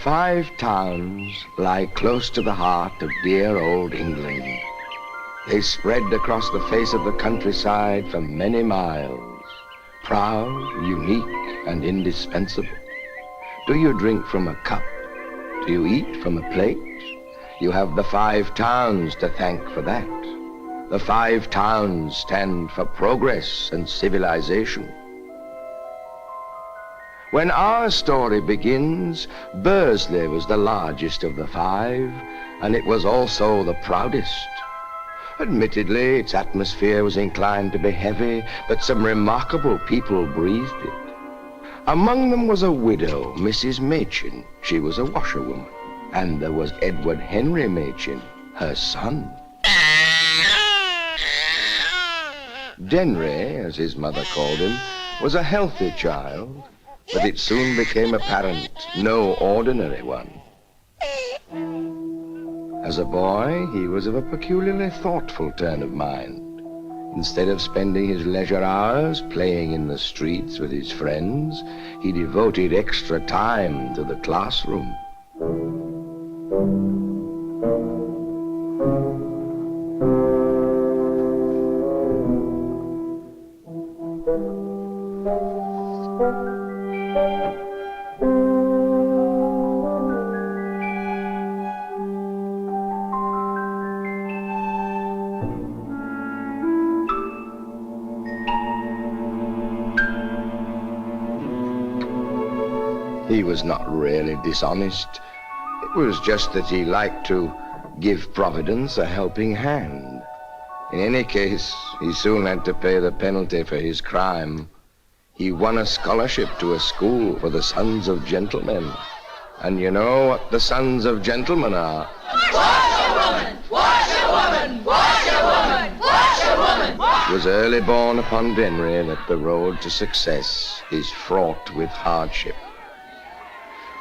Five towns lie close to the heart of dear old England. They spread across the face of the countryside for many miles, proud, unique, and indispensable. Do you drink from a cup? Do you eat from a plate? You have the five towns to thank for that. The five towns stand for progress and civilization. When our story begins, Bursley was the largest of the five, and it was also the proudest. Admittedly, its atmosphere was inclined to be heavy, but some remarkable people breathed it. Among them was a widow, Mrs. Machin. She was a washerwoman. And there was Edward Henry Machin, her son. Denry, as his mother called him, was a healthy child, but it soon became apparent no ordinary one. As a boy, he was of a peculiarly thoughtful turn of mind. Instead of spending his leisure hours playing in the streets with his friends, he devoted extra time to the classroom. He was not really dishonest. It was just that he liked to give Providence a helping hand. In any case, he soon had to pay the penalty for his crime. He won a scholarship to a school for the sons of gentlemen. And you know what the sons of gentlemen are? Washerwoman! Washerwoman! Washerwoman! Washerwoman! It was early born upon Denry that the road to success is fraught with hardship.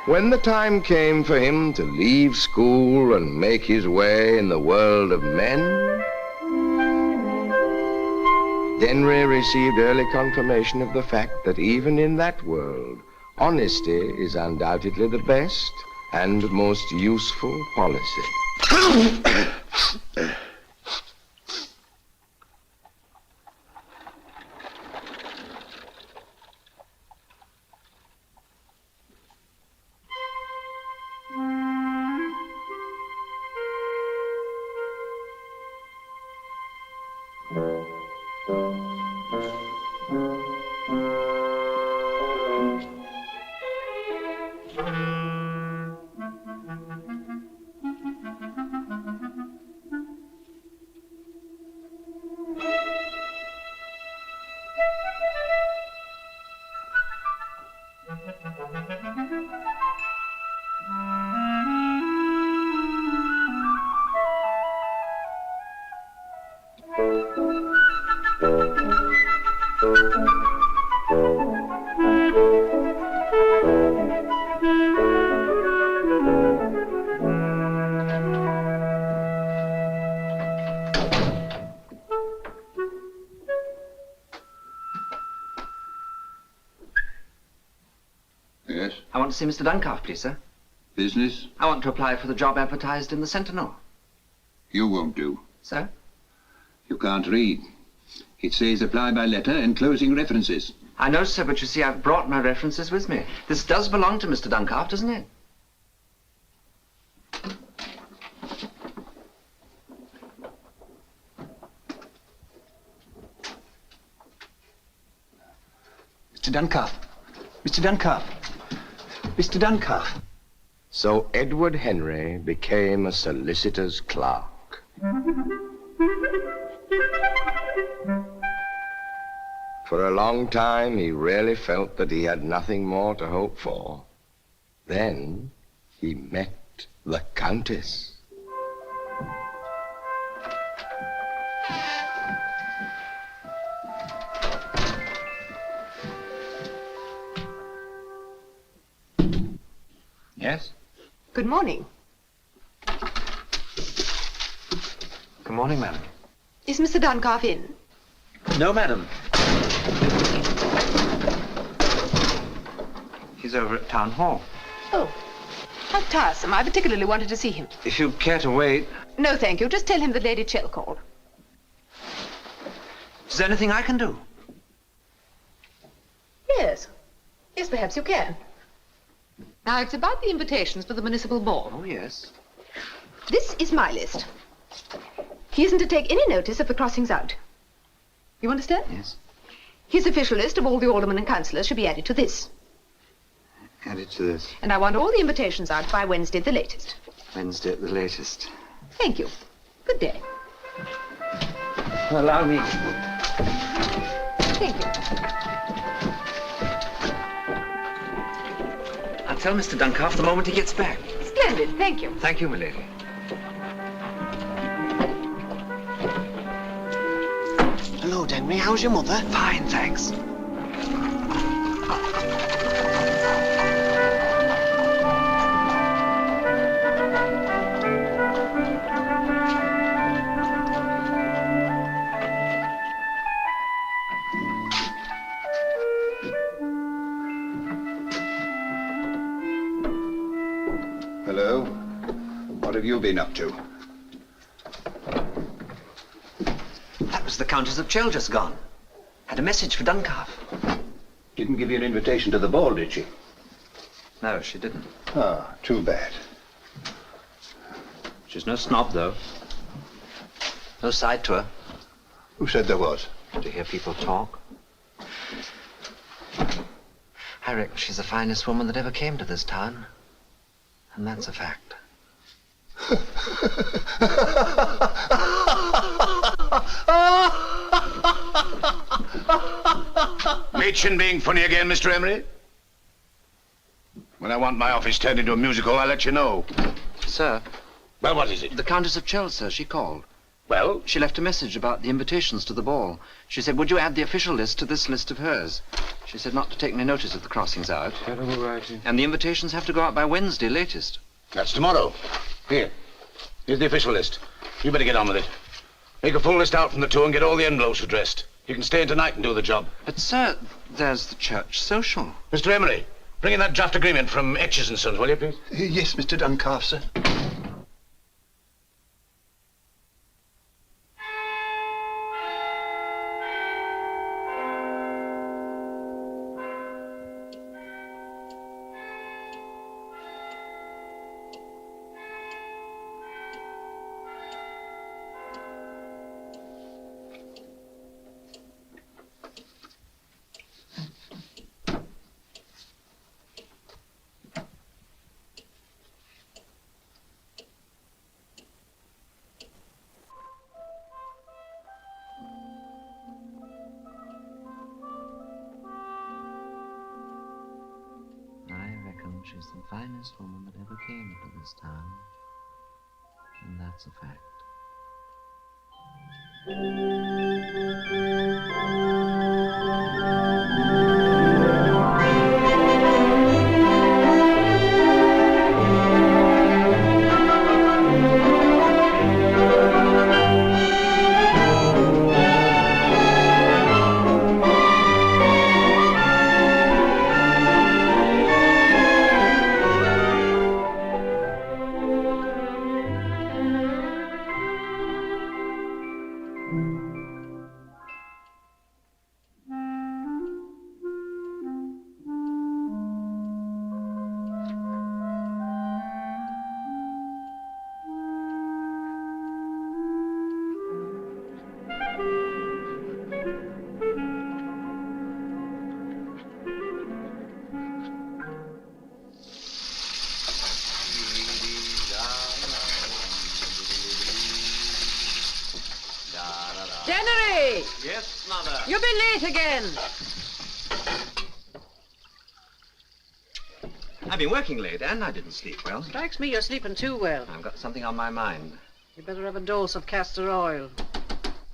When the time came for him to leave school and make his way in the world of men, Denry received early confirmation of the fact that even in that world, honesty is undoubtedly the best and most useful policy. Yes? I want to see Mr. Duncalf, please, sir. Business? I want to apply for the job advertised in the Sentinel. You won't do. Sir? You can't read. It says apply by letter enclosing references. I know, sir, but you see, I've brought my references with me. This does belong to Mr. Duncalf, doesn't it? Mr. Duncalf. Mr. Duncalf. Mr. Duncalf. So Edward Henry became a solicitor's clerk. For a long time, he really felt that he had nothing more to hope for. Then he met the Countess. Yes? Good morning. Good morning, madam. Is Mr. Duncalf in? No, madam. He's over at Town Hall. Oh. How tiresome. I particularly wanted to see him. If you care to wait. No, thank you. Just tell him that Lady Chell called. Is there anything I can do? Yes. Yes, perhaps you can. Now, it's about the invitations for the municipal ball. Oh, yes. This is my list. He isn't to take any notice of the crossings out. You understand? Yes. His official list of all the aldermen and councillors should be added to this. Added to this. And I want all the invitations out by Wednesday at the latest. Wednesday at the latest. Thank you. Good day. Allow me. Thank you. I'll tell Mr. Duncalf the moment he gets back. Splendid. Thank you. Thank you, my lady. Hello, Henry. How's your mother? Fine, thanks. Hello. What have you been up to? That was the Countess of Chell just gone. Had a message for Duncalf. Didn't give you an invitation to the ball, did she? No, she didn't. Ah, too bad. She's no snob, though. No side to her. Who said there was? To hear people talk. I reckon she's the finest woman that ever came to this town. And that's a fact. Mädchen being funny again, Mr. Emery? When I want my office turned into a musical, I'll let you know. Sir, Well, what is it? the Countess of Chell, sir, she called. Well, She left a message about the invitations to the ball. She said, would you add the official list to this list of hers? She said not to take any notice of the crossings out. terrible writing. And the invitations have to go out by Wednesday latest. That's tomorrow. Here's the official list. You better get on with it. Make a full list out from the two and get all the envelopes addressed. You can stay in tonight and do the job. But, sir, there's the church social. Mr. Emery, bring in that draft agreement from Etches and Sons, will you, please? Yes, Mr. Duncalf, sir. She's the finest woman that ever came to this town. And that's a fact. January! Yes, Mother. You've been late again. I've been working late and I didn't sleep well. Strikes me you're sleeping too well. I've got something on my mind. You better have a dose of castor oil.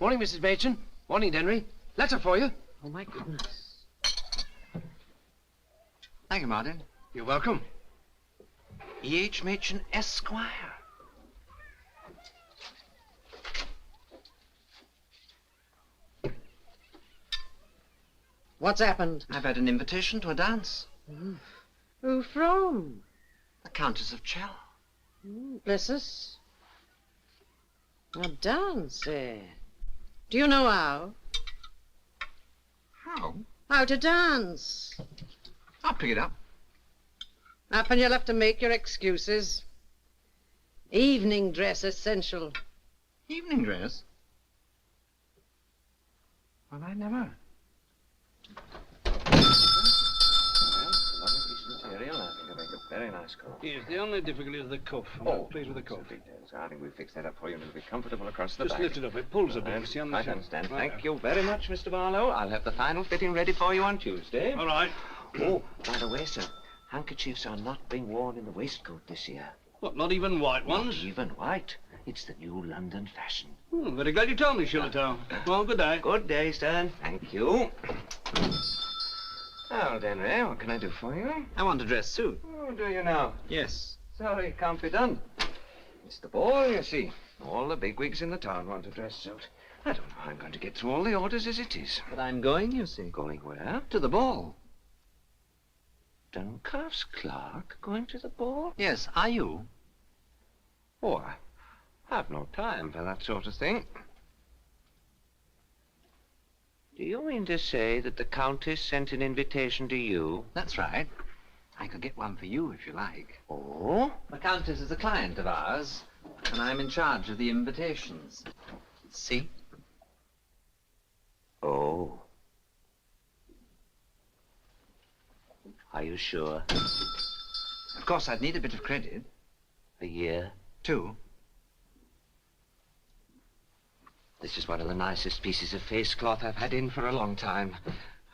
Morning, Mrs. Machin. Morning, Denry. Letter for you. Oh, my goodness. Thank you, Martin. You're welcome. E.H. Machin, Esquire. What's happened? I've had an invitation to a dance. Who from? The Countess of Chell. Bless us. A dance, eh? Do you know how? How? How to dance. I'll pick it up. Up and you'll have to make your excuses. Evening dress essential. Evening dress? Well, I never. Lovely piece of material. I think I'll make a very nice coat. Yes, the only difficulty is the cuff. I'm not pleased with the cuff. I think we'll fix that up for you and it'll be comfortable across the Just back. lift it up. It pulls a bit. I See on the quite shelf. understand. Right. Thank you very much, Mr. Barlow. I'll have the final fitting ready for you on Tuesday. All right. Oh, by the way, sir, handkerchiefs are not being worn in the waistcoat this year. What, not even white Not ones? even white. It's the new London fashion. Very glad you told me, Shillitoe. Well, good day. Good day, sir. Thank you. Well, Henry, what can I do for you? I want a dress suit. Oh, do you now? Yes. Sorry, it can't be done. It's the ball, you see. All the bigwigs in the town want a dress suit. I don't know how I'm going to get through all the orders as it is. But I'm going, you see. Going where? To the ball. Duncalf's clerk going to the ball? Yes, are you? Oh, I have no time for that sort of thing. Do you mean to say that the Countess sent an invitation to you? That's right. I could get one for you if you like. Oh? The Countess is a client of ours, and I'm in charge of the invitations. See? Oh. Are you sure? Of course, I'd need a bit of credit. A year? 2. This is one of the nicest pieces of face cloth I've had in for a long time.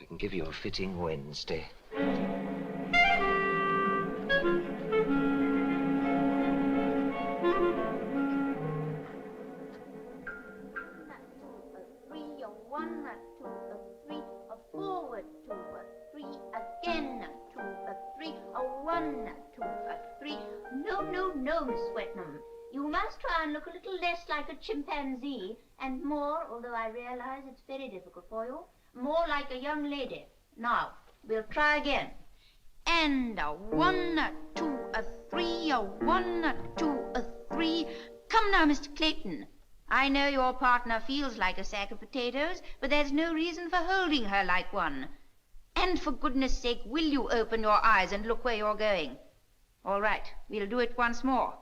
I can give you a fitting Wednesday. Three, a 1, a 2, a 3, a forward 2, a 3, again a 2, a 3, a 1, a 2, a 3. No, Miss Swetnam. You must try and look a little less like a chimpanzee and more, although I realize it's very difficult for you, more like a young lady. Now, we'll try again. And a 1, a 2, a 3, a 1, a 2, a 3. Come now, Mr. Clayton. I know your partner feels like a sack of potatoes, but there's no reason for holding her like one. And for goodness sake, will you open your eyes and look where you're going? All right, we'll do it once more.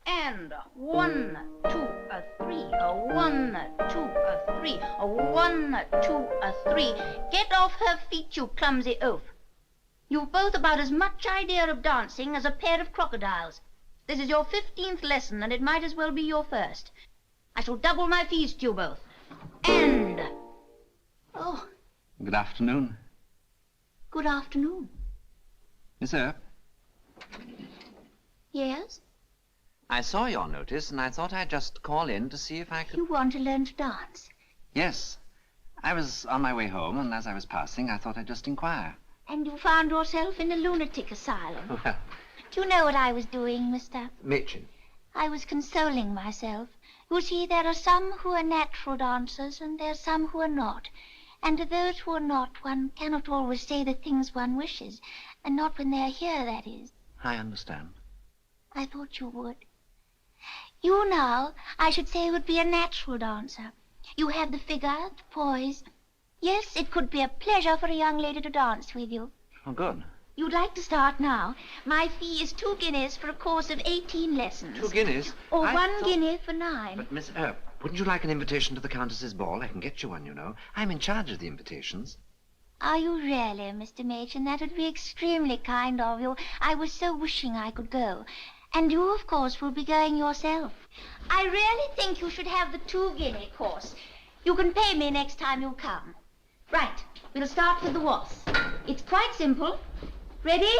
And a 1, a 2, a 3, a 1, a 2, a 3, a 1, a 2, a 3. Get off her feet, you clumsy oaf. You've both about as much idea of dancing as a pair of crocodiles. This is your 15th lesson, and it might as well be your first. I shall double my fees to you both. And... Oh, Good afternoon. good afternoon. Miss Earp, Yes? I saw your notice and I thought I'd just call in to see if I could... You want to learn to dance? Yes. I was on my way home and as I was passing I thought I'd just inquire. And you found yourself in a lunatic asylum. Well, Do you know what I was doing, Mr.? Mitchin. I was consoling myself. You see, there are some who are natural dancers, and there are some who are not. And to those who are not, one cannot always say the things one wishes. And not when they're here, that is. I understand. I thought you would. You now, I should say, would be a natural dancer. You have the figure, the poise. Yes, it could be a pleasure for a young lady to dance with you. Oh, good. You'd like to start now. My fee is 2 guineas for a course of 18 lessons. 2 guineas? Or I 1 thought- guinea for 9. But, Miss Earp, wouldn't you like an invitation to the Countess's ball? I can get you one, you know. I'm in charge of the invitations. Are you really, Mr. Machen? That would be extremely kind of you. I was so wishing I could go. And you, of course, will be going yourself. I really think you should have the 2 guinea course. You can pay me next time you come. Right, we'll start with the waltz. It's quite simple. Ready?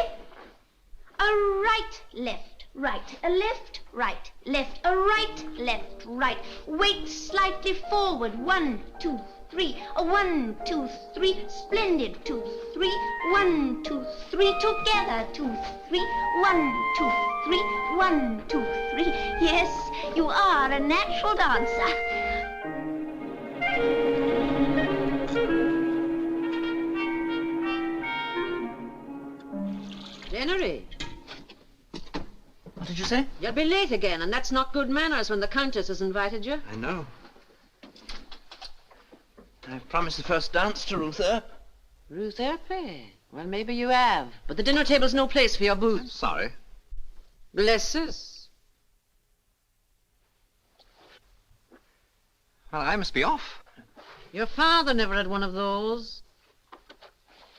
A right, left, right. A left, right, left. A right, left, right. Wait slightly forward. 1, 2, 3. A 1, 2, 3. Splendid. 2, 3. 1, 2, 3. Together. 2, 3. 1, 2, 3. 1, 2, 3. Yes, you are a natural dancer. Jennery. did you say? You'll be late again, and that's not good manners when the Countess has invited you. I know. I've promised the first dance to Ruth Earp. Ruth Earp, eh? Well, maybe you have. But the dinner table's no place for your boots. Sorry. Bless us. Well, I must be off. Your father never had one of those.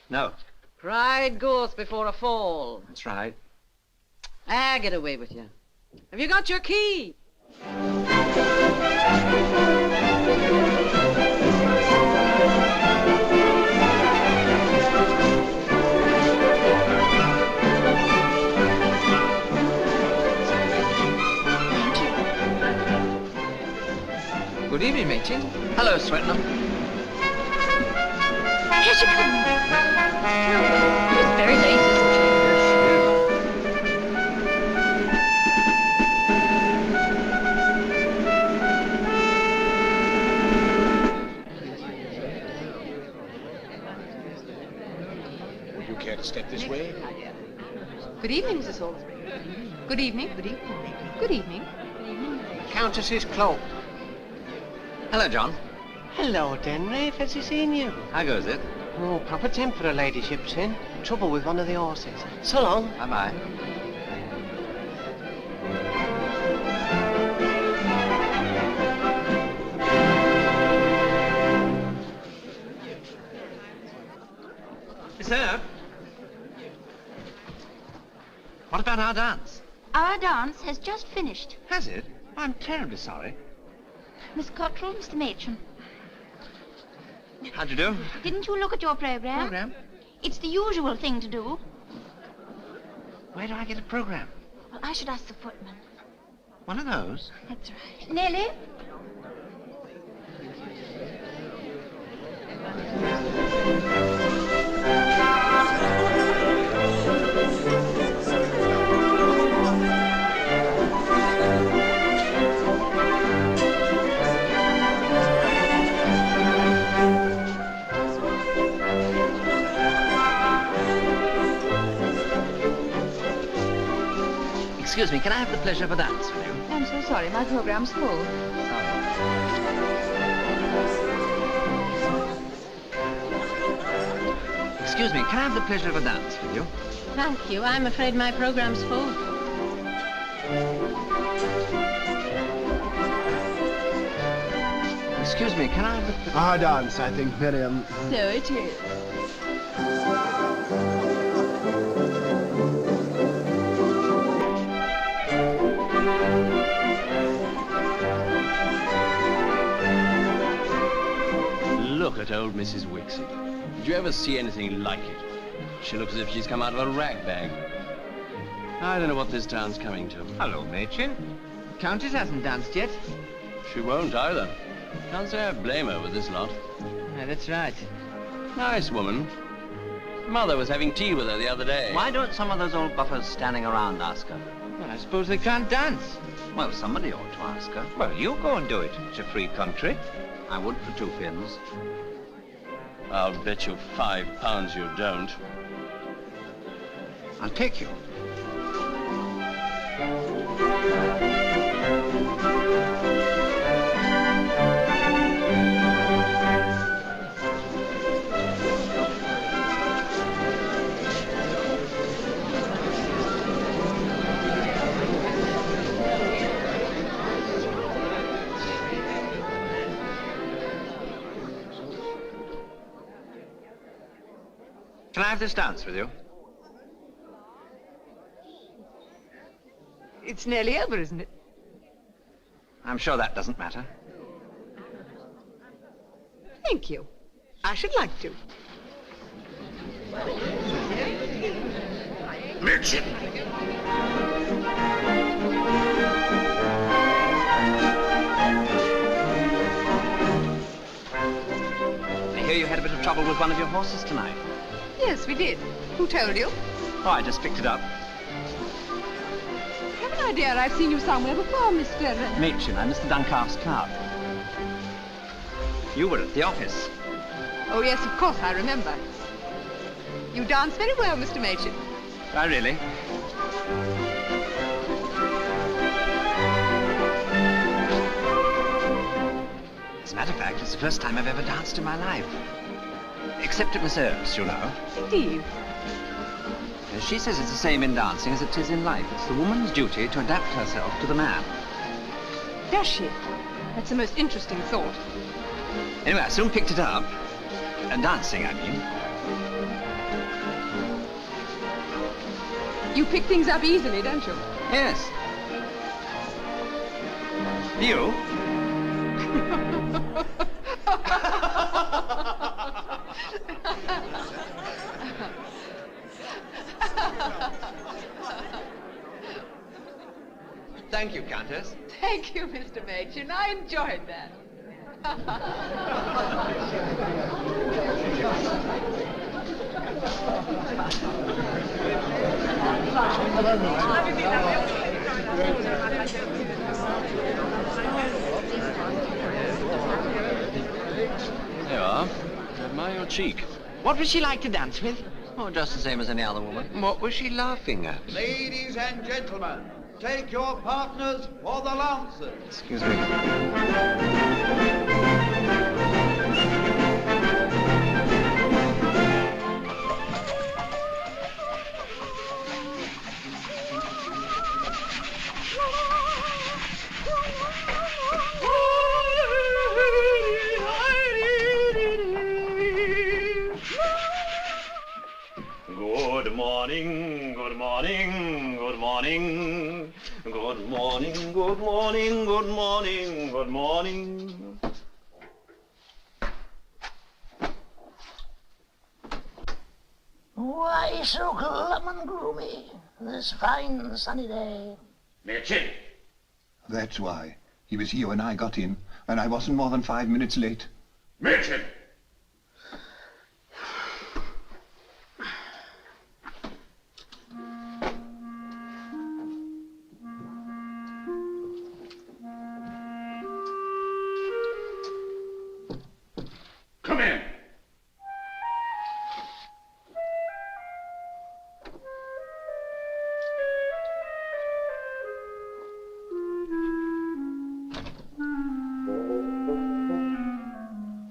No. Pride goeth before a fall. That's right. Ah, get away with you. Have you got your key? Good evening, Machin. Hello, Swetnam. Here she comes. She's very late, isn't she? Would you care to step this way? Good evening, Mrs. Salisbury. Good evening. Good evening. Good evening. Countess's cloak. Hello, John. Hello, Denry. Fancy seeing you. How goes it? Oh, proper temper her ladyship's in. Trouble with one of the horses. So long. Bye-bye. Miss Earp? What about our dance? Our dance has just finished. Has it? I'm terribly sorry. Miss Cottrell, Mr. Machin. How'd you do? Didn't you look at your program? Program? It's the usual thing to do. Where do I get a program? Well, I should ask the footman. One of those? That's right. Nellie? Excuse me, can I have the pleasure of a dance with you? I'm so sorry. My program's full. Excuse me, can I have the pleasure of a dance with you? Thank you. I'm afraid my program's full. Excuse me, can I have the... Our dance, I think, Miriam. So it is. Look at old Mrs. Wixit. Did you ever see anything like it? She looks as if she's come out of a rag bag. I don't know what this town's coming to. Hello, Machin. Countess hasn't danced yet. She won't either. Can't say I blame her with this lot. Yeah, that's right. Nice woman. Mother was having tea with her the other day. Why don't some of those old buffers standing around ask her? Well, I suppose they can't dance. Well, somebody ought to ask her. Well, you go and do it. It's a free country. I would for 2 pins. I'll bet you £5 you don't. I'll take you. Can I have this dance with you? It's nearly over, isn't it? I'm sure that doesn't matter. Thank you. I should like to. Mitchin! I hear you had a bit of trouble with one of your horses tonight. Yes, we did. Who told you? Oh, I just picked it up. I have an idea I've seen you somewhere before, Mr. Machin, I'm Mr. Duncalf's clerk. You were at the office. Oh, yes, of course, I remember. You dance very well, Mr. Machin. Oh, really? As a matter of fact, it's the first time I've ever danced in my life. Except at Miss Earps, you know. Indeed. She says it's the same in dancing as it is in life. It's the woman's duty to adapt herself to the man. Does she? That's the most interesting thought. Anyway, I soon picked it up. Dancing, I mean. You pick things up easily, don't you? Yes. You? Thank you, Countess. Thank you, Mr. Machin. I enjoyed that. There you are. Admire your cheek. What would she like to dance with? Oh, just the same as any other woman. What was she laughing at? Ladies and gentlemen, take your partners for the Lancers. Excuse me. Good morning, good morning, good morning. Good morning, good morning, good morning, good morning. Why so glum and gloomy this fine sunny day? Machin! That's why. He was here when I got in, and I wasn't more than 5 minutes late. Machin! Come in.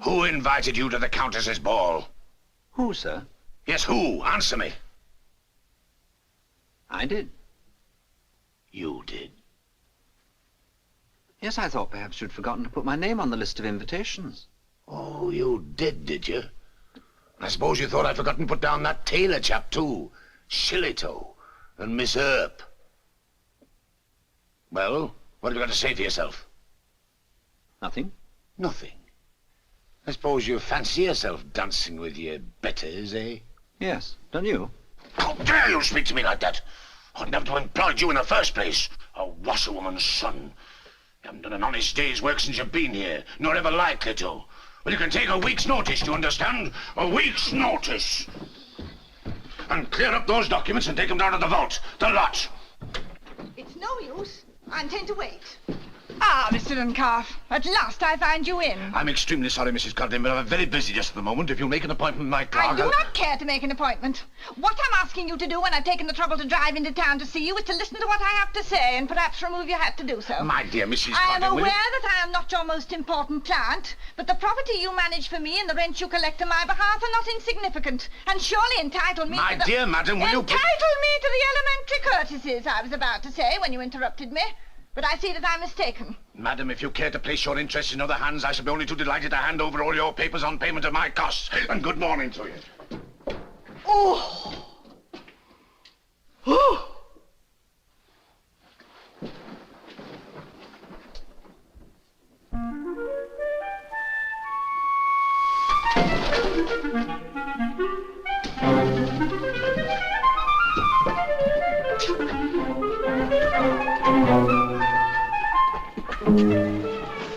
Who invited you to the Countess's ball? Who, sir? Yes, who? Answer me. I did. You did. Yes, I thought perhaps you'd forgotten to put my name on the list of invitations. Oh, you did you? I suppose you thought I'd forgotten to put down that tailor chap, too. Shillitoe and Miss Earp. Well, what have you got to say for yourself? Nothing. Nothing. I suppose you fancy yourself dancing with your betters, eh? Yes, don't you? How dare you speak to me like that? I'd never to have employed you in the first place. A washerwoman's son. You haven't done an honest day's work since you've been here, nor ever likely to. Well, you can take a week's notice, do you understand? A week's notice. And clear up those documents and take them down to the vault. The lot. It's no use. I intend to wait. Ah, Mr. Duncalf, at last I find you in. I'm extremely sorry, Mrs. Codlin, but I'm very busy just at the moment. If you'll make an appointment with my clerk... I do not care to make an appointment. What I'm asking you to do when I've taken the trouble to drive into town to see you is to listen to what I have to say and perhaps remove your hat to do so. My dear Mrs. I am Codlin, aware that I am not your most important client, but the property you manage for me and the rent you collect on my behalf are not insignificant, and surely entitle me My to the... dear madam, will you... Entitle me to the elementary courtesies, I was about to say, when you interrupted me. But I see that I'm mistaken. Madam, if you care to place your interests in other hands, I shall be only too delighted to hand over all your papers on payment of my costs. And good morning to you. Oh! Oh!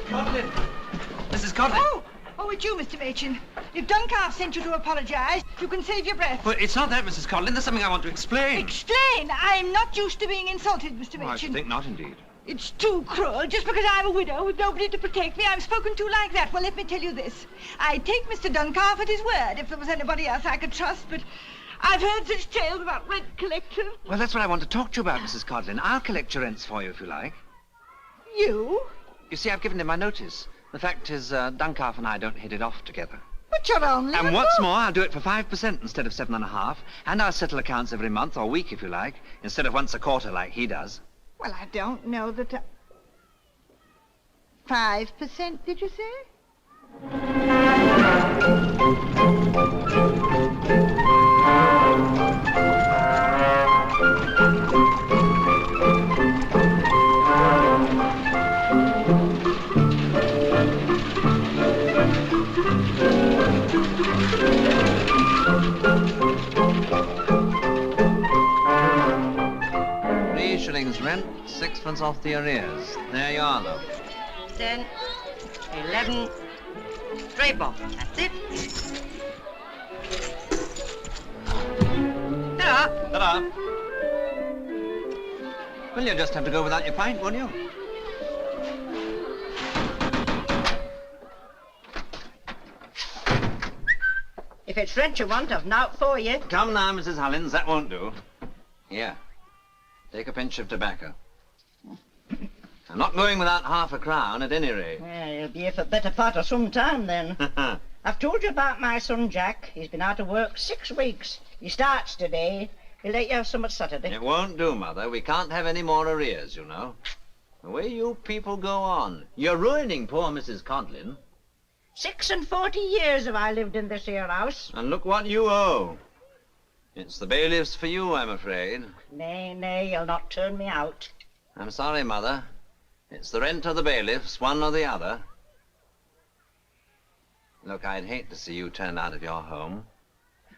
Codlin! Mrs. Codlin! Oh, it's you, Mr. Machin. If Duncalf sent you to apologize, you can save your breath. Well, it's not that, Mrs. Codlin. There's something I want to explain. Explain? I'm not used to being insulted, Mr. Machin. I should think not, indeed. It's too cruel. Just because I'm a widow with nobody to protect me, I'm spoken to like that. Well, let me tell you this. I take Mr. Duncalf at his word if there was anybody else I could trust, but I've heard such tales about rent collection. Well, that's what I want to talk to you about, Mrs. Codlin. I'll collect your rents for you, if you like. You? You see, I've given him my notice. The fact is, Duncalf and I don't hit it off together. But you're only And a what's boy. more, I'll do it for 5% instead of 7.5%, and I'll settle accounts every month or week, if you like, instead of once a quarter like he does. Well, I don't know that 5%, did you say? £3 rent, 6 off the arrears. There you are, love. 10, 11, 3 bob. That's it. Ta-da. Ta-da. Well, you'll just have to go without your pint, won't you? If it's rent you want, I've naught for you. Come now, Mrs. Hullins, that won't do. Here, take a pinch of tobacco. I'm not going without £0.50 at any rate. Well, you'll be here for the better part of some time, then. I've told you about my son, Jack. He's been out of work 6 weeks. He starts today. He'll let you have some at Saturday. It won't do, Mother. We can't have any more arrears, you know. The way you people go on, you're ruining poor Mrs. Codlin. 46 years have I lived in this here house. And look what you owe. It's the bailiffs for you, I'm afraid. Nay, nay, you'll not turn me out. I'm sorry, Mother. It's the rent or the bailiffs, one or the other. Look, I'd hate to see you turned out of your home.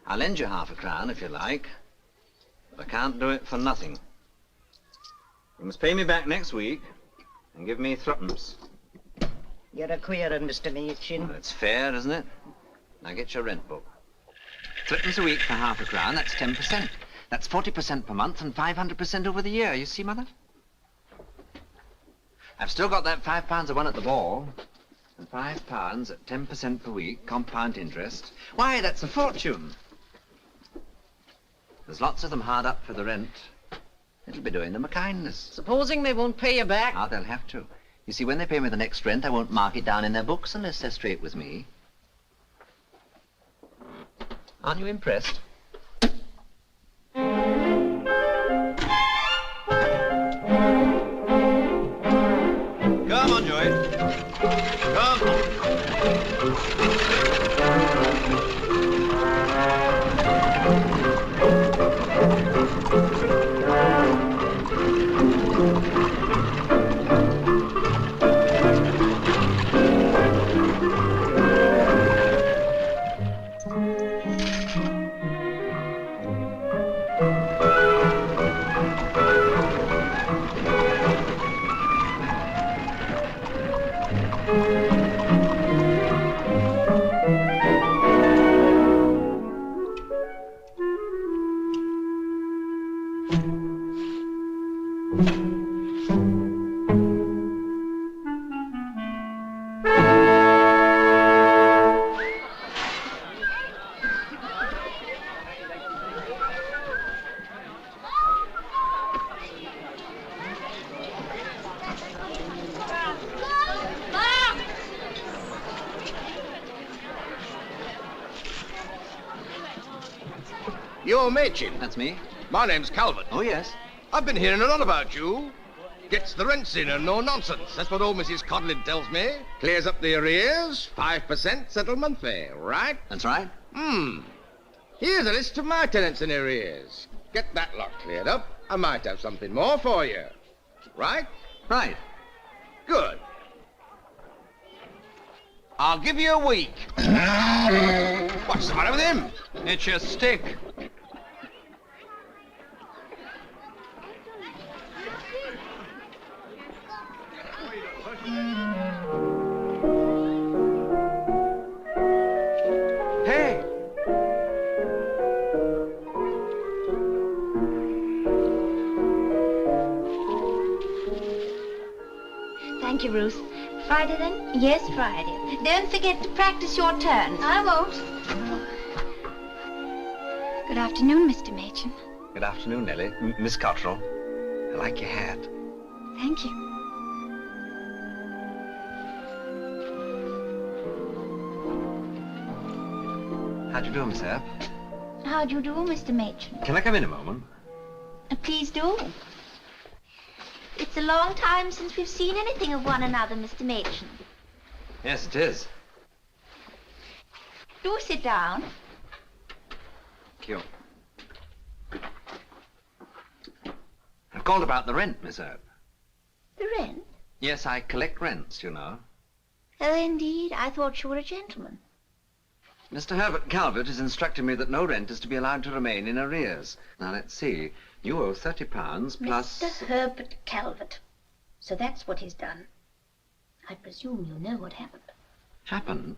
I'll lend you £0.50 if you like, but I can't do it for nothing. You must pay me back next week and give me 3p. You're a queer un, Mr. Meechin. Well, it's fair, isn't it? Now get your rent book. 3p a week for £0.50, that's 10%. That's 40% per month and 500% over the year, you see, Mother? I've still got that £5 I won at the ball. And £5 at 10% per week, compound interest. Why, that's a fortune. There's lots of them hard up for the rent. It'll be doing them a kindness. Supposing they won't pay you back? Ah, they'll have to. You see, when they pay me the next rent, I won't mark it down in their books unless they're straight with me. Aren't you impressed? Come on, Joey. Come on. You're Machin? That's me. My name's Calvert. Oh, yes. I've been hearing a lot about you. Gets the rents in and no nonsense. That's what old Mrs. Codlin tells me. Clears up the arrears, 5% settlement fee, right? That's right. Here's a list of my tenants in arrears. Get that lot cleared up. I might have something more for you. Right? Right. Good. I'll give you a week. What's the matter with him? It's your stick. Hey! Thank you, Ruth. Friday, then? Yes, Friday. Don't forget to practice your turns. I won't. Good afternoon, Mr. Machin. Good afternoon, Nellie. Miss Cottrell. I like your hat. Thank you. How do you do, Miss Earp? How do you do, Mr. Machin? Can I come in a moment? Please do. It's a long time since we've seen anything of one another, Mr. Machin. Yes, it is. Do sit down. Thank you. I've called about the rent, Miss Earp. The rent? Yes, I collect rents, you know. Oh, indeed. I thought you were a gentleman. Mr. Herbert Calvert has instructed me that no rent is to be allowed to remain in arrears. Now, let's see. You owe £30 plus... Mr. Herbert Calvert. So that's what he's done. I presume you know what happened. Happened?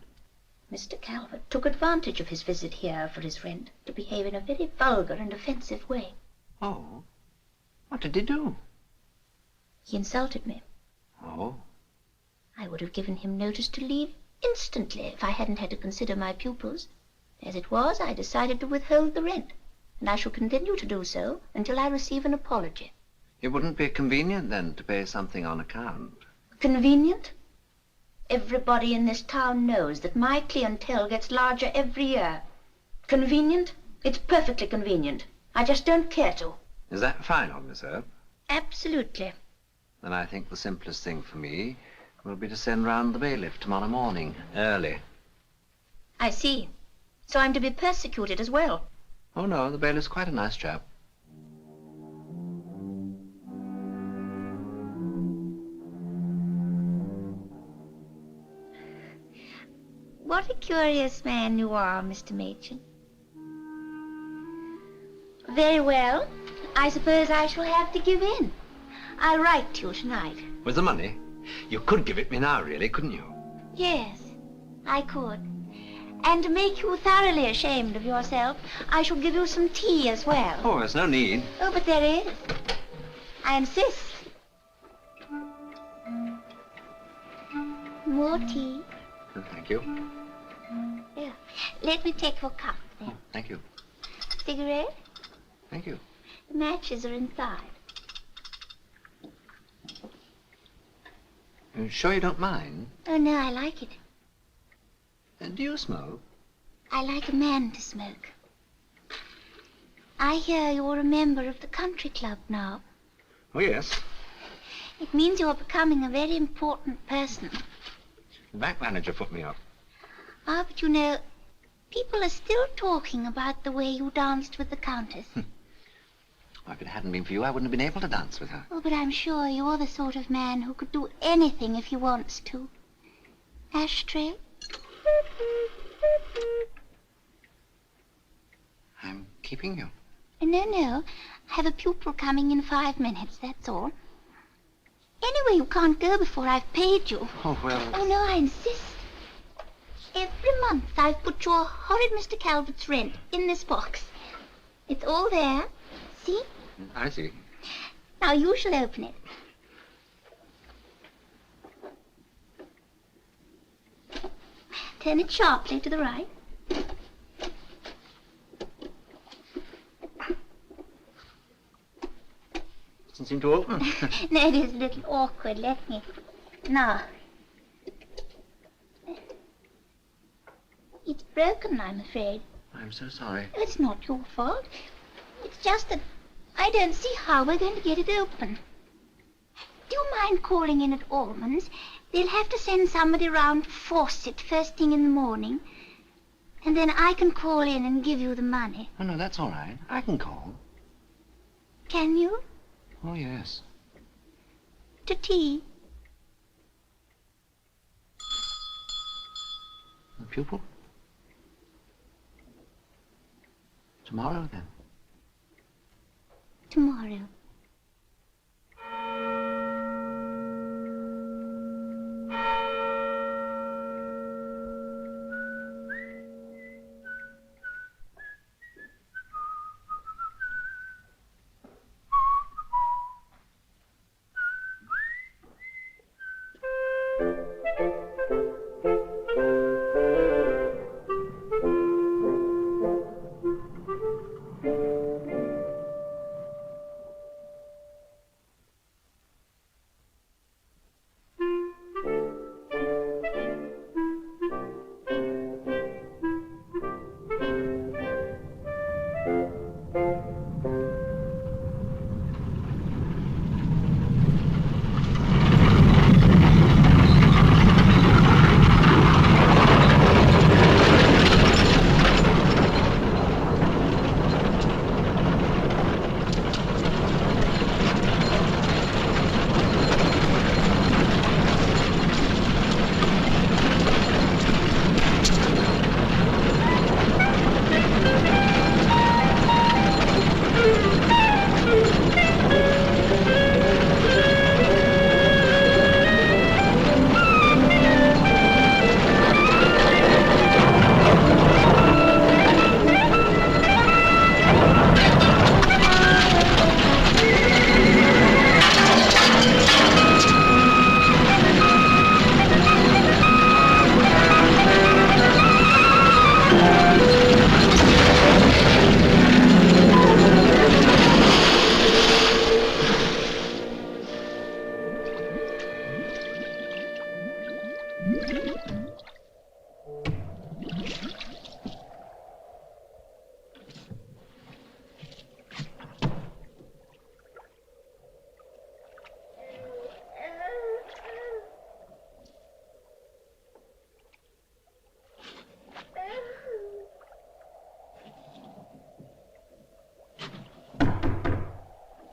Mr. Calvert took advantage of his visit here for his rent to behave in a very vulgar and offensive way. Oh? What did he do? He insulted me. Oh? I would have given him notice to leave instantly if I hadn't had to consider my pupils. As it was, I decided to withhold the rent, and I shall continue to do so until I receive an apology. It wouldn't be convenient, then, to pay something on account. Convenient? Everybody in this town knows that my clientele gets larger every year. Convenient? It's perfectly convenient. I just don't care to. Is that final, Miss Earp? Absolutely. Then I think the simplest thing for me will be to send round the bailiff tomorrow morning, early. I see. So I'm to be persecuted as well. Oh, no, the bailiff's quite a nice chap. What a curious man you are, Mr. Machin. Very well. I suppose I shall have to give in. I'll write to you tonight. With the money? You could give it me now, really, couldn't you? Yes, I could. And to make you thoroughly ashamed of yourself, I shall give you some tea as well. Oh, there's no need. Oh, but there is. I insist. More tea. Oh, thank you. Here, let me take your cup then. Oh, thank you. Cigarette? Thank you. The matches are inside. You sure you don't mind? Oh, no, I like it. Do you smoke? I like a man to smoke. I hear you're a member of the country club now. Oh, yes. It means you're becoming a very important person. The bank manager put me up. Ah, but you know, people are still talking about the way you danced with the Countess. Well, if it hadn't been for you, I wouldn't have been able to dance with her. Oh, but I'm sure you're the sort of man who could do anything if he wants to. Ashtray? I'm keeping you. No, no. I have a pupil coming in 5 minutes, that's all. Anyway, you can't go before I've paid you. Oh, well... Oh, no, I insist. Every month I've put your horrid Mr. Calvert's rent in this box. It's all there. See? I see. Now you shall open it. Turn it sharply to the right. Doesn't seem to open. No, it is a little awkward. Let me. Now. It's broken, I'm afraid. I'm so sorry. It's not your fault. It's just that I don't see how we're going to get it open. Do you mind calling in at Allman's? They'll have to send somebody round to force it first thing in the morning. And then I can call in and give you the money. Oh, no, that's all right. I can call. Can you? Oh, yes. To tea? The pupil? Tomorrow, then. Tomorrow.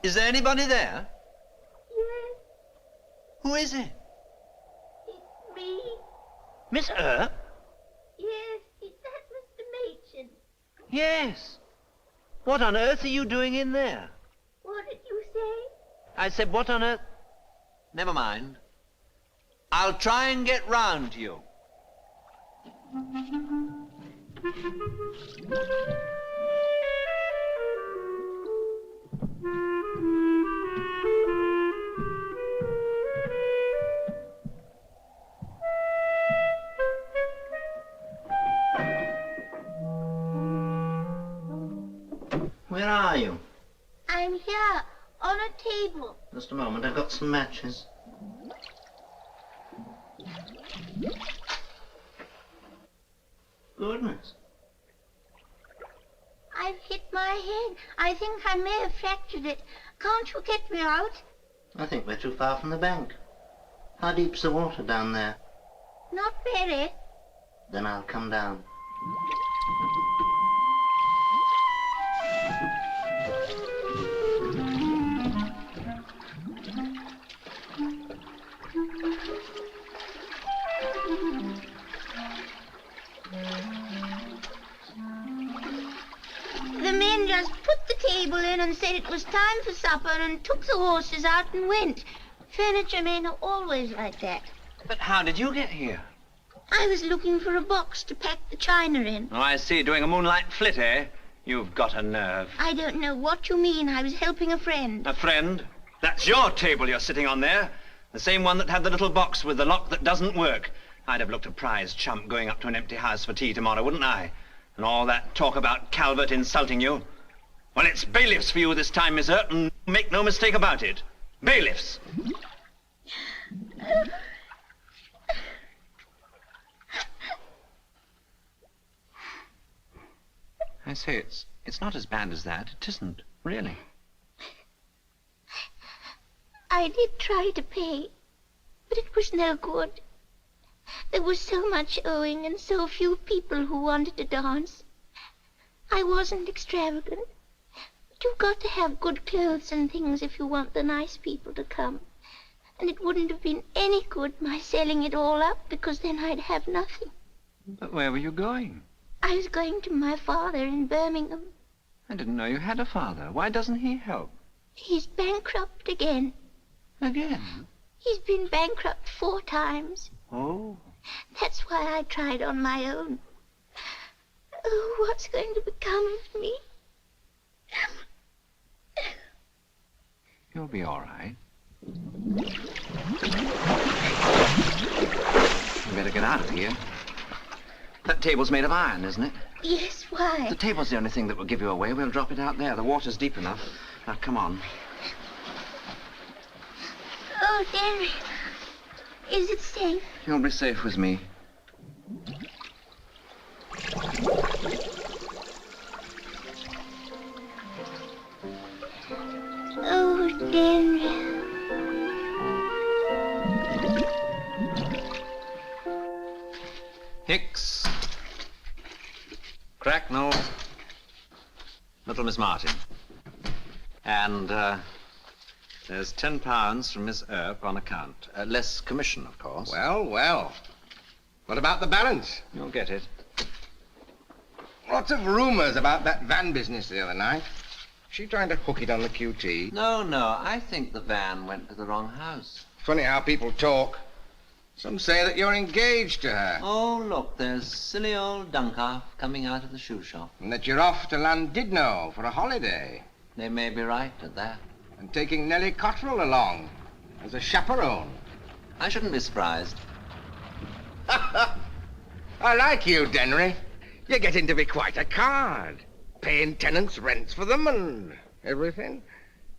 Is there anybody there? Yes, Who is it? it's me. Miss Earp? Yes, is that Mr. Machin? Yes. What on earth are you doing in there? What did you say? I said, what on earth? Never mind. I'll try and get round to you. Where are you? I'm here, on a table. Just a moment, I've got some matches. Goodness. I've hit my head. I think I may have fractured it. Can't you get me out? I think we're too far from the bank. How deep's the water down there? Not very. Then I'll come down. The men just put the table in and said it was time for supper and took the horses out and went. Furniture men are always like that. But how did you get here? I was looking for a box to pack the china in. Oh, I see. Doing a moonlight flit, eh? You've got a nerve. I don't know what you mean. I was helping a friend. A friend? That's your table you're sitting on there. The same one that had the little box with the lock that doesn't work. I'd have looked a prize chump going up to an empty house for tea tomorrow, wouldn't I? And all that talk about Calvert insulting you. Well, it's bailiffs for you this time, Miss Earp, and make no mistake about it. Bailiffs. I say, it's not as bad as that. It isn't, really. I did try to pay, but it was no good. There was so much owing and so few people who wanted to dance. I wasn't extravagant, but you've got to have good clothes and things if you want the nice people to come. And it wouldn't have been any good my selling it all up, because then I'd have nothing. But where were you going? I was going to my father in Birmingham. I didn't know you had a father. Why doesn't he help? He's bankrupt again. Again? He's been bankrupt 4 times. Oh. That's why I tried on my own. Oh, what's going to become of me? You'll be all right. You better get out of here. That table's made of iron, isn't it? Yes, why? The table's the only thing that will give you away. We'll drop it out there. The water's deep enough. Now, come on. Oh, Henry. Is it safe? You'll be safe with me. Oh, Henry. Hicks. Cracknell. Little Miss Martin. And, there's £10 from Miss Earp on account. Less commission, of course. Well, well. What about the balance? You'll get it. Lots of rumors about that van business the other night. She trying to hook it on the QT. No, I think the van went to the wrong house. Funny how people talk. Some say that you're engaged to her. Oh, look, there's silly old Duncalf coming out of the shoe shop. And that you're off to Llandudno for a holiday. They may be right at that. And taking Nellie Cottrell along as a chaperone. I shouldn't be surprised. I like you, Denry. You're getting to be quite a card. Paying tenants' rents for them and everything.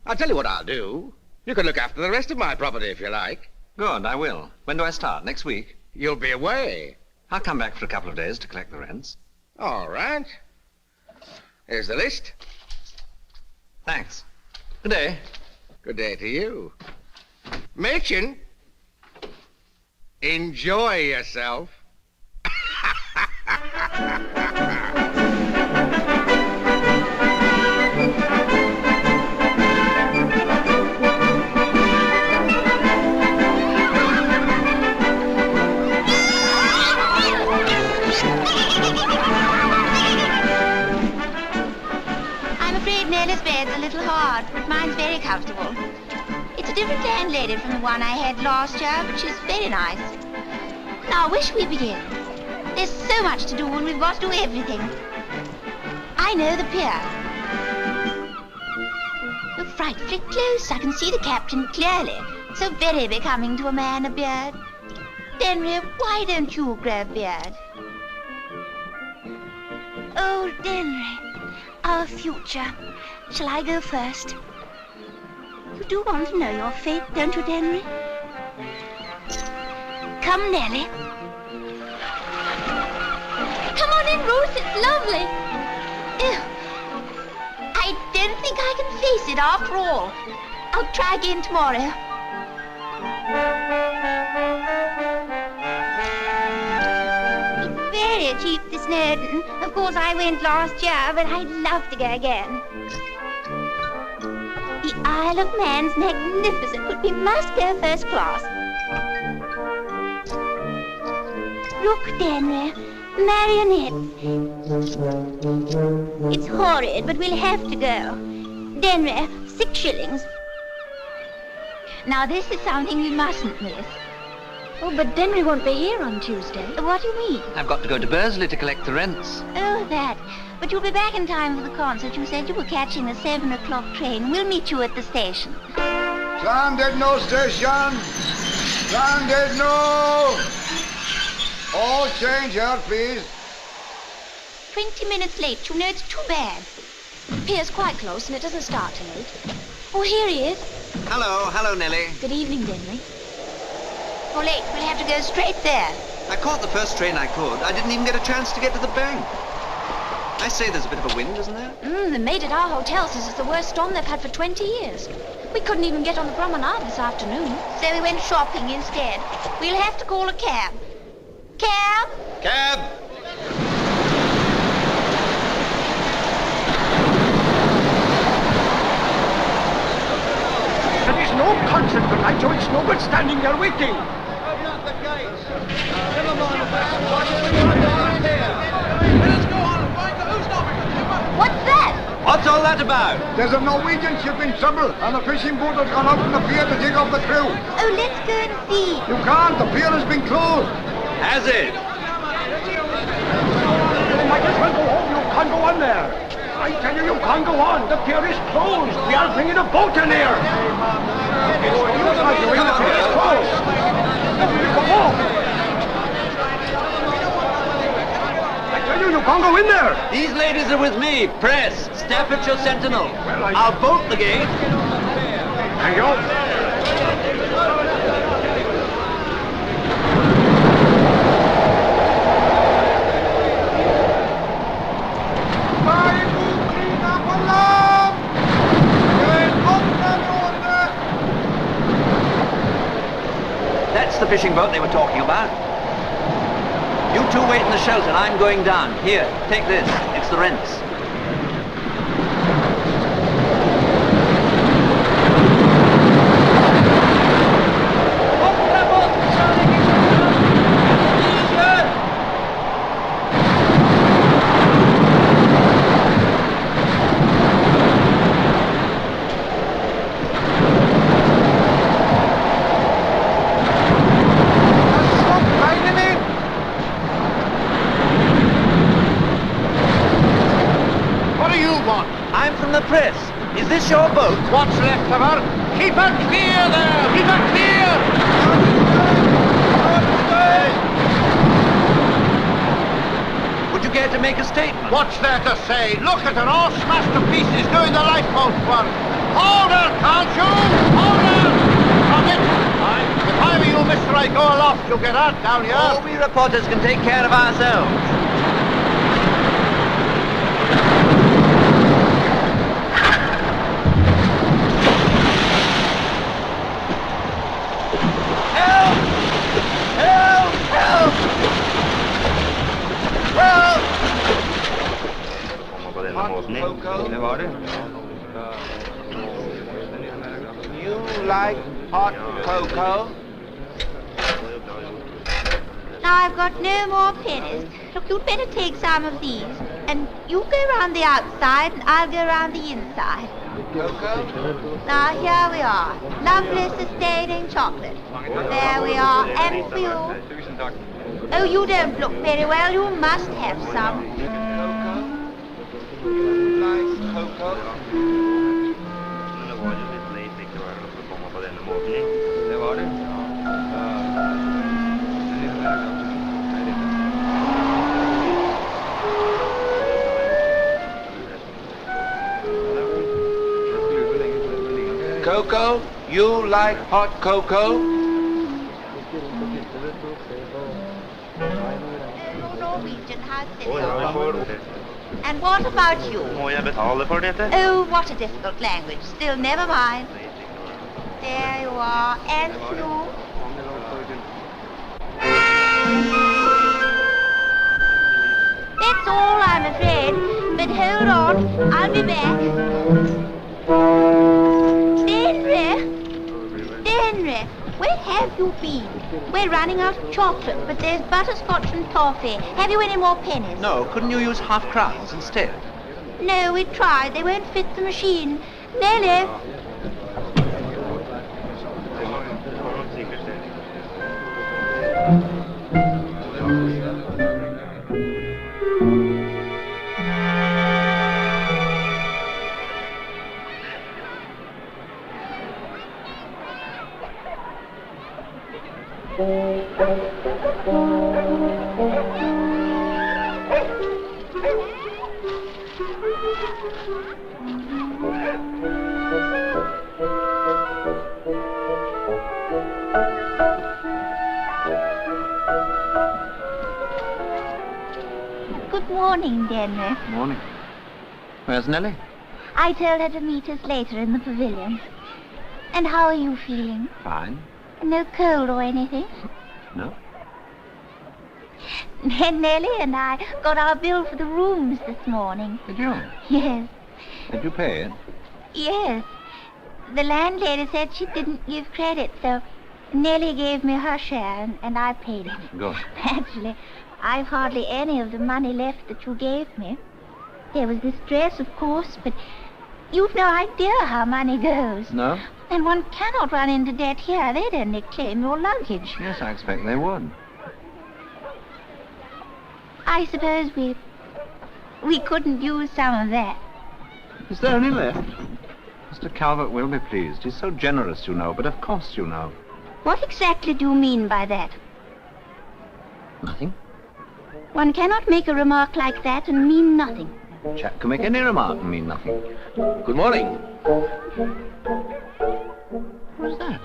I'll tell you what I'll do. You can look after the rest of my property if you like. Good, I will. When do I start? Next week? You'll be away. I'll come back for a couple of days to collect the rents. All right. Here's the list. Thanks. Good day. Good day to you. Machin, enjoy yourself. hard, but mine's very comfortable. It's a different landlady from the one I had last year, but she's very nice. Now, where should we begin? There's so much to do and we've got to do everything. I know the pier. You're frightfully close. I can see the captain clearly. So very becoming to a man of beard. Henry, why don't you grow a beard? Oh, Henry, our future. Shall I go first? You do want to know your fate, don't you, Henry? Come, Nellie. Come on in, Ruth. It's lovely. Ew. I don't think I can face it after all. I'll try again tomorrow. It's very cheap, this Snowdon. Of course, I went last year, but I'd love to go again. The Isle of Man's magnificent, but we must go first class. Look, Henry, marionettes. It's horrid, but we'll have to go. Henry, 6 shillings. Now, this is something we mustn't miss. Oh, but Henry won't be here on Tuesday. What do you mean? I've got to go to Bursley to collect the rents. Oh, that. But you'll be back in time for the concert. You said you were catching the 7 o'clock train. We'll meet you at the station. Llandudno station. Llandudno. All change out, please. 20 minutes late. You know, it's too bad. The pier's quite close and it doesn't start till 8. Oh, here he is. Hello, Nellie. Good evening, Henry. You're late. We'll have to go straight there. I caught the first train I could. I didn't even get a chance to get to the bank. I say there's a bit of a wind, isn't there? The maid at our hotel says it's the worst storm they've had for 20 years. We couldn't even get on the promenade this afternoon. So we went shopping instead. We'll have to call a cab. Cab? Cab! There is no concert tonight, so it's no good standing there waiting. What's that? What's all that about? There's a Norwegian ship in trouble, and a fishing boat has gone out from the pier to dig up the crew. Oh, let's go and see. You can't. The pier has been closed. Has it? You might as well go home. You can't go on there. I tell you, you can't go on. The pier is closed. We are bringing a boat in here. The pier is closed. Come on. I tell you, you can't go in there. These ladies are with me. Press. Staffordshire Sentinel. Well, I'll bolt the gate. Thank you. That's the fishing boat they were talking about. You two wait in the shelter and I'm going down. Here, take this. It's the rents. The press. Is this your boat? What's left of her? Keep her clear there! Keep her clear! Would you care to make a statement? What's there to say? Look at her, all smashed to pieces, doing the lifeboat work. Hold her, can't you? Hold her! Stop it! If I were you, mister, I'd go aloft. You'll get hurt down here. Oh, we reporters can take care of ourselves. You like hot cocoa? Now, I've got no more pennies. Look, you'd better take some of these. And you go round the outside, and I'll go round the inside. Now, here we are. Lovely sustaining chocolate. There we are. And for you. Oh, you don't look very well. You must have some. Cocoa? You like hot cocoa? Norwegian, how silly of you. And what about you? Oh, what a difficult language. Still, never mind. There you are. And you. That's all, I'm afraid. But hold on. I'll be back. Henry, where have you been? We're running out of chocolate, but there's butterscotch and toffee. Have you any more pennies? No, couldn't you use half-crowns instead? No, we tried. They won't fit the machine. Nellie. Good morning, Denry. Morning. Where's Nellie? I told her to meet us later in the pavilion. And how are you feeling? Fine. No cold or anything? No? Nellie and I got our bill for the rooms this morning. Did you? Yes. Did you pay it? Yes. The landlady said she didn't give credit, so Nellie gave me her share and I paid it. Good. Actually, I've hardly any of the money left that you gave me. There was this dress, of course, but you've no idea how money goes. No? And one cannot run into debt here. They'd only claim your luggage. Yes, I expect they would. I suppose we couldn't use some of that. Is there any left? Mr. Calvert will be pleased. He's so generous, you know, but of course you know. What exactly do you mean by that? Nothing. One cannot make a remark like that and mean nothing. A chap can make any remark and mean nothing. Good morning. Who's that?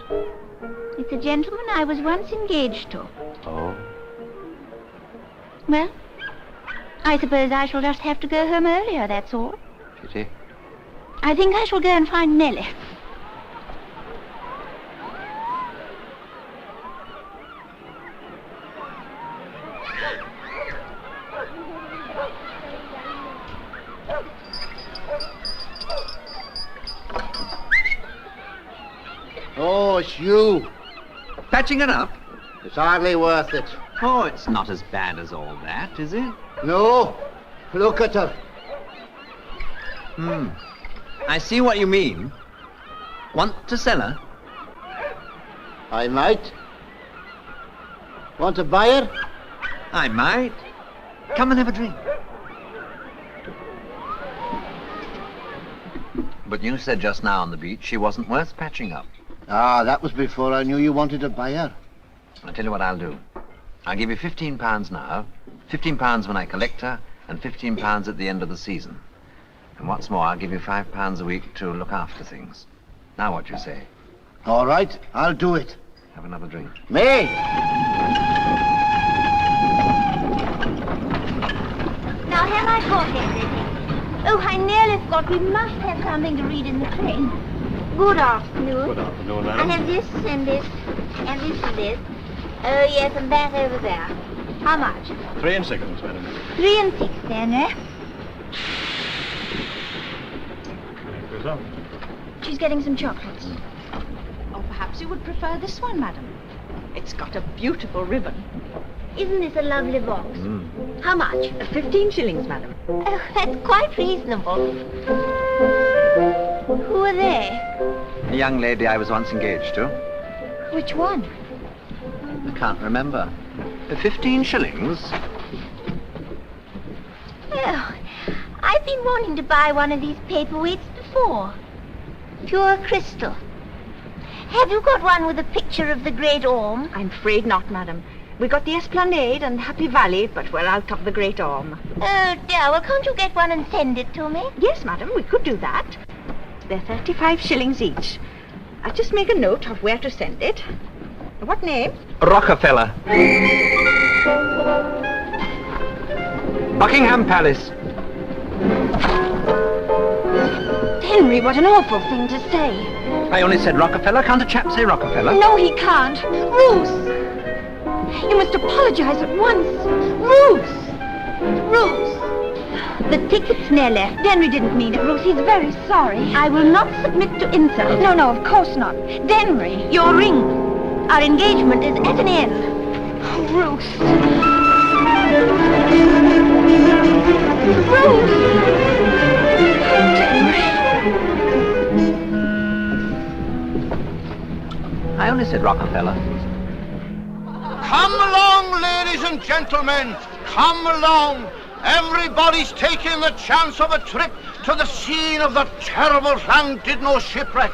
It's a gentleman I was once engaged to. Oh. Well, I suppose I shall just have to go home earlier, that's all. Pity. I think I shall go and find Nellie. Oh, it's you. Patching it up? It's hardly worth it. Oh, it's not as bad as all that, is it? No. Look at her. I see what you mean. Want to sell her? I might. Want to buy her? I might. Come and have a drink. But you said just now on the beach she wasn't worth patching up. Ah, that was before I knew you wanted to buy her. I'll tell you what I'll do. I'll give you £15 now, £15 when I collect her, and £15 at the end of the season. And what's more, I'll give you £5 a week to look after things. Now what do you say? All right, I'll do it. Have another drink. May! Now, have I got everything? Oh, I nearly forgot. We must have something to read in the train. Good afternoon. Good afternoon, I madam. have this and this and this and this. Oh, yes, and that over there. How much? 3 and 6, madam. 3 and 6, then, eh? She's getting some chocolates. Or perhaps you would prefer this one, madam. It's got a beautiful ribbon. Isn't this a lovely box? How much? 15 shillings, madam. Oh, that's quite reasonable. Who are they? A young lady I was once engaged to. Which one? I can't remember. 15 shillings? Well, I've been wanting to buy one of these paperweights before. Pure crystal. Have you got one with a picture of the Great Orme? I'm afraid not, madam. We got the Esplanade and Happy Valley, but we're out of the Great Orme. Oh, dear. Well, can't you get one and send it to me? Yes, madam, we could do that. They're 35 shillings each. I'll just make a note of where to send it. What name? Rockefeller. Buckingham Palace. Henry, what an awful thing to say. I only said Rockefeller. Can't a chap say Rockefeller? No, he can't. Ruth! You must apologize at once. Ruth! Ruth! The ticket's near left. Henry didn't mean it, Ruth. He's very sorry. I will not submit to insult. No, of course not. Denry! Your ring. Our engagement is at an end. Oh, Ruth. I only said Rockefeller. Come along, ladies and gentlemen. Come along. Everybody's taking the chance of a trip to the scene of the terrible Llandudno shipwreck.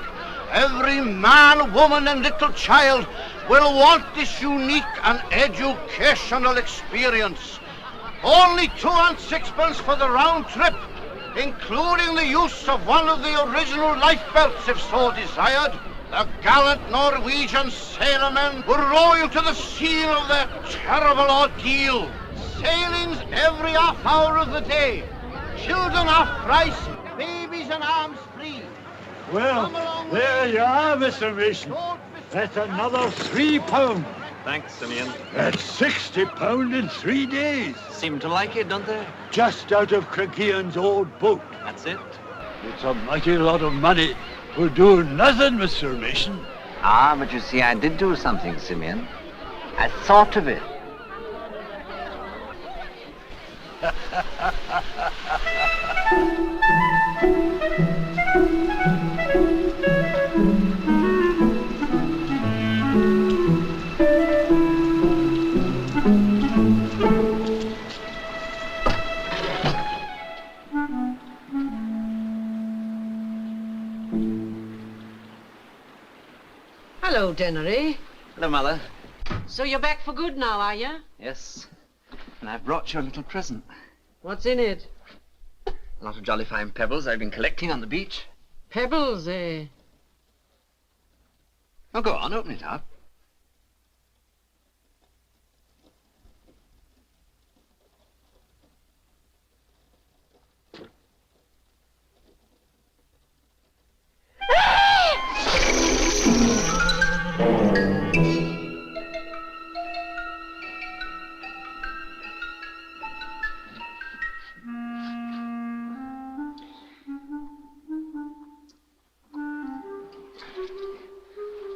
Every man, woman and little child will want this unique and educational experience. Only 2 and 6pence for the round trip, including the use of one of the original lifebelts if so desired. The gallant Norwegian sailormen will row you to the scene of their terrible ordeal. Sailings every half hour of the day. Children half price, babies and arms free. Well, there you are, Mr. Mason. That's another £3. Thanks, Simeon. That's £60 in 3 days. Seem to like it, don't they? Just out of Craighean's old boat. That's it. It's a mighty lot of money for doing nothing, Mr. Mason. Ah, but you see, I did do something, Simeon. I thought of it. Hello, Dennery. Hello, Mother. So you're back for good now, are you? Yes. And I've brought you a little present. What's in it? A lot of jolly fine pebbles I've been collecting on the beach. Pebbles, eh? Oh, go on, open it up.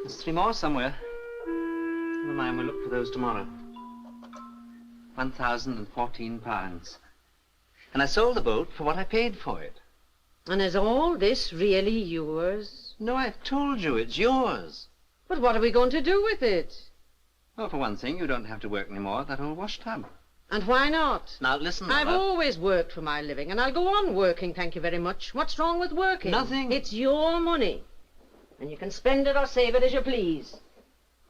There's 3 more somewhere. Never mind, we'll look for those tomorrow. £1,014. And I sold the boat for what I paid for it. And is all this really yours? No, I've told you it's yours. But what are we going to do with it? Well, for one thing, you don't have to work anymore at that old wash tub. And why not? Now, listen, I've Mother. always worked for my living, and I'll go on working, thank you very much. What's wrong with working? Nothing. It's your money. And you can spend it or save it as you please.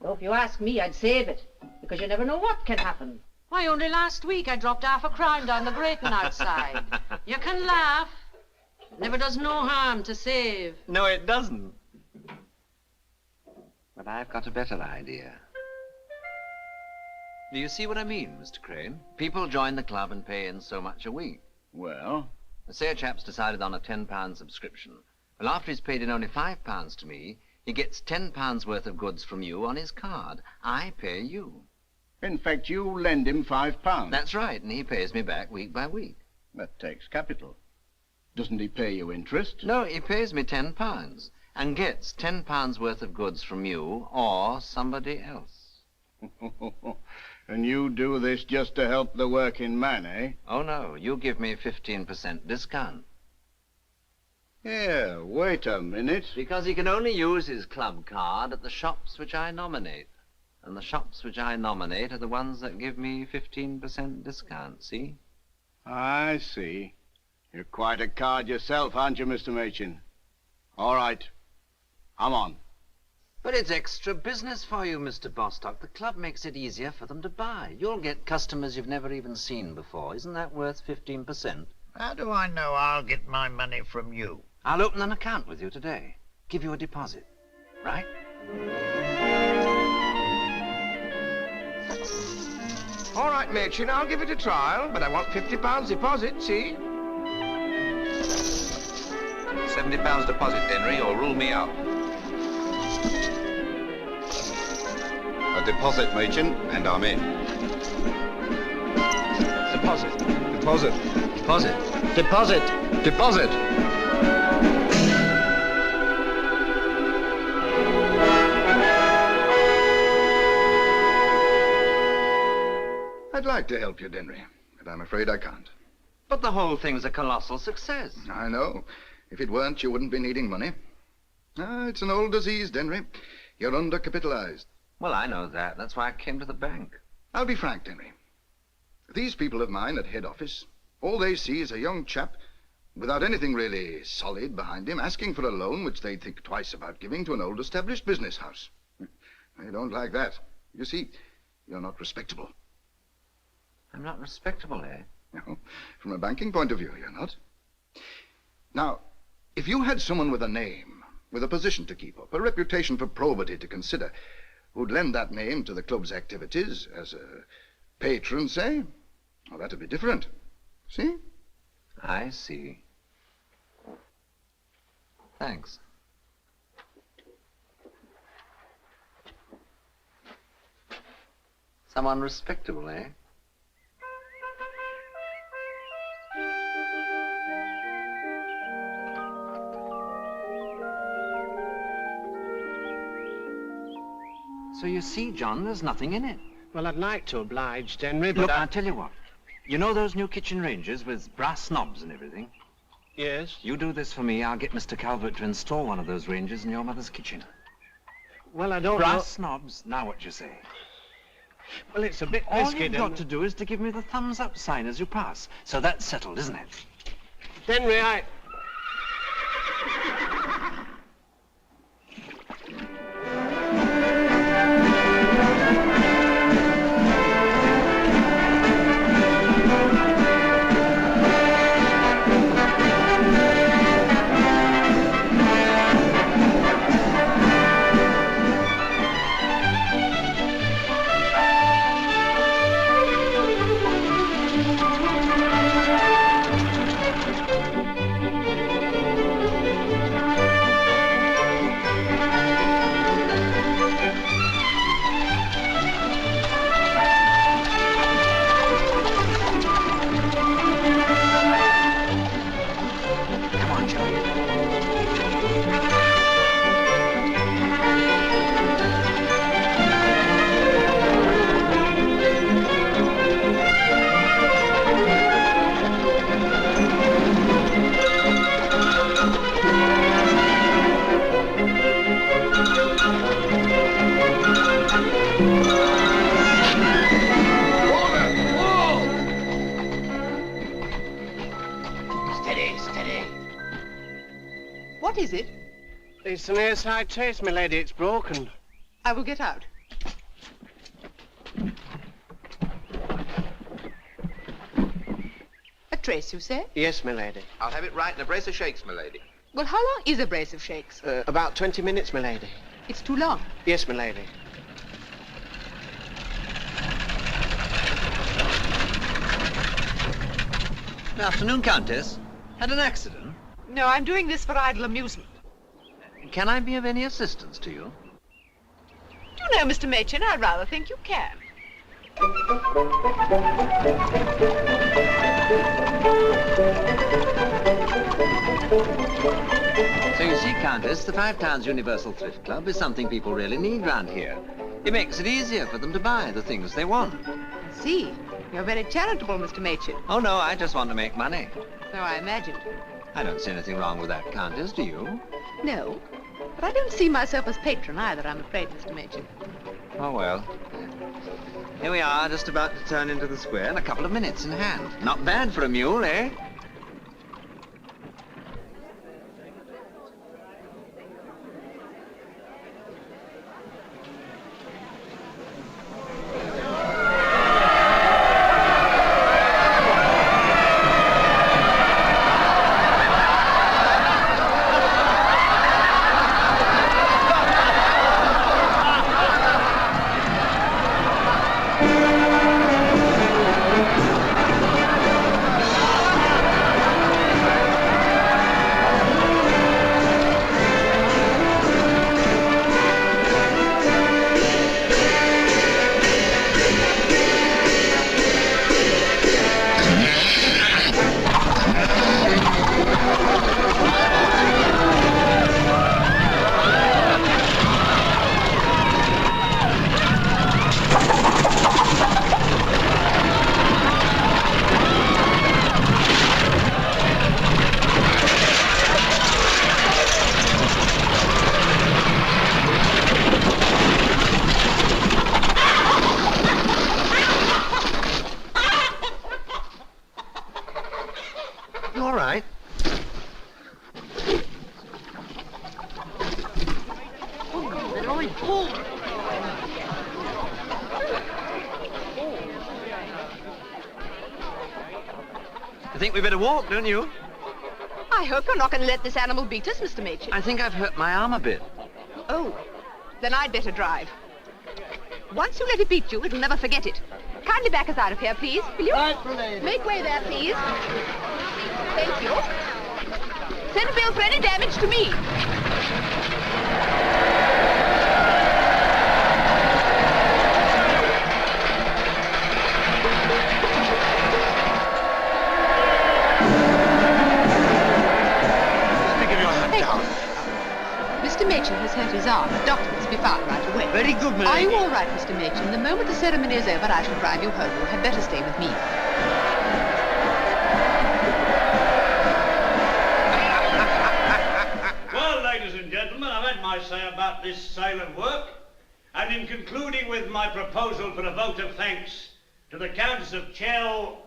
Though if you ask me, I'd save it, because you never know what can happen. Why, only last week I dropped half a crown down the grating outside. You can laugh. It never does no harm to save. No, it doesn't. But I've got a better idea. Do you see what I mean, Mr. Crane? People join the club and pay in so much a week. Well? Say a chap's decided on a £10 subscription. Well, after he's paid in only £5 to me, he gets £10 worth of goods from you on his card. I pay you. In fact, you lend him £5. That's right, and he pays me back week by week. That takes capital. Doesn't he pay you interest? No, he pays me £10 and gets £10 worth of goods from you or somebody else. And you do this just to help the working man, eh? Oh, no, you give me 15% discount. Yeah, wait a minute. Because he can only use his club card at the shops which I nominate. And the shops which I nominate are the ones that give me 15% discount, see? I see. You're quite a card yourself, aren't you, Mr. Machin? All right. I'm on. But it's extra business for you, Mr. Bostock. The club makes it easier for them to buy. You'll get customers you've never even seen before. Isn't that worth 15%? How do I know I'll get my money from you? I'll open an account with you today. Give you a deposit. Right? All right, Machin, I'll give it a trial, but I want £50 deposit, see? £70 deposit, Henry, or rule me out. A deposit, Machin, and I'm in. Deposit. Deposit. Deposit. Deposit. Deposit. I'd like to help you, Denry, but I'm afraid I can't. But the whole thing's a colossal success. I know. If it weren't, you wouldn't be needing money. It's an old disease, Denry. You're undercapitalized. Well, I know that. That's why I came to the bank. I'll be frank, Denry. These people of mine at head office, all they see is a young chap without anything really solid behind him, asking for a loan which they'd think twice about giving to an old established business house. They don't like that. You see, you're not respectable. I'm not respectable, eh? No, from a banking point of view, you're not. Now, if you had someone with a name, with a position to keep up, a reputation for probity to consider, who'd lend that name to the club's activities as a patron, say, well, that'd be different. See? I see. Thanks. Someone respectable, eh? So you see, John, there's nothing in it. Well, I'd like to oblige, Henry, but Look, I'll tell you what. You know those new kitchen ranges with brass knobs and everything? Yes? You do this for me, I'll get Mr. Calvert to install one of those ranges in your mother's kitchen. Well, I don't Brass knobs, now what you say? Well, it's a bit All risky, you've got to do is to give me the thumbs up sign as you pass. So that's settled, isn't it? Henry, What is it? It's an airside trace, my lady. It's broken. I will get out. A trace, you say? Yes, my lady. I'll have it right in a brace of shakes, my lady. Well, how long is a brace of shakes? About 20 minutes, my lady. It's too long. Yes, my lady. Good afternoon, Countess. Had an accident? No, I'm doing this for idle amusement. Can I be of any assistance to you? Do you know, Mr. Machin, I rather think you can. So you see, Countess, the Five Towns Universal Thrift Club is something people really need round here. It makes it easier for them to buy the things they want. I see. You're very charitable, Mr. Machin. Oh, no, I just want to make money. So I imagined. I don't see anything wrong with that, Countess, do you? No, but I don't see myself as patron either, I'm afraid, Mr. Machin. Oh, well. Here we are, just about to turn into the square, and a couple of minutes in hand. Not bad for a mule, eh? All right. I think we better walk, don't you? I hope you're not going to let this animal beat us, Mr. Machin. I think I've hurt my arm a bit. Oh, then I'd better drive. Once you let it beat you, it'll never forget it. Kindly back us out of here, please, will you? Right, lady. Make way there, please. Thank you. Send a bill for any damage to me. Mr. Machin has hurt his arm. A doctor must be found right away. Very good, my Are you lady. all right, Mr. Machin? The moment the ceremony is over, I shall drive you home. You had better stay with me. Well, ladies and gentlemen, I've had my say about this sale of work, and in concluding with my proposal for a vote of thanks to the Countess of Chell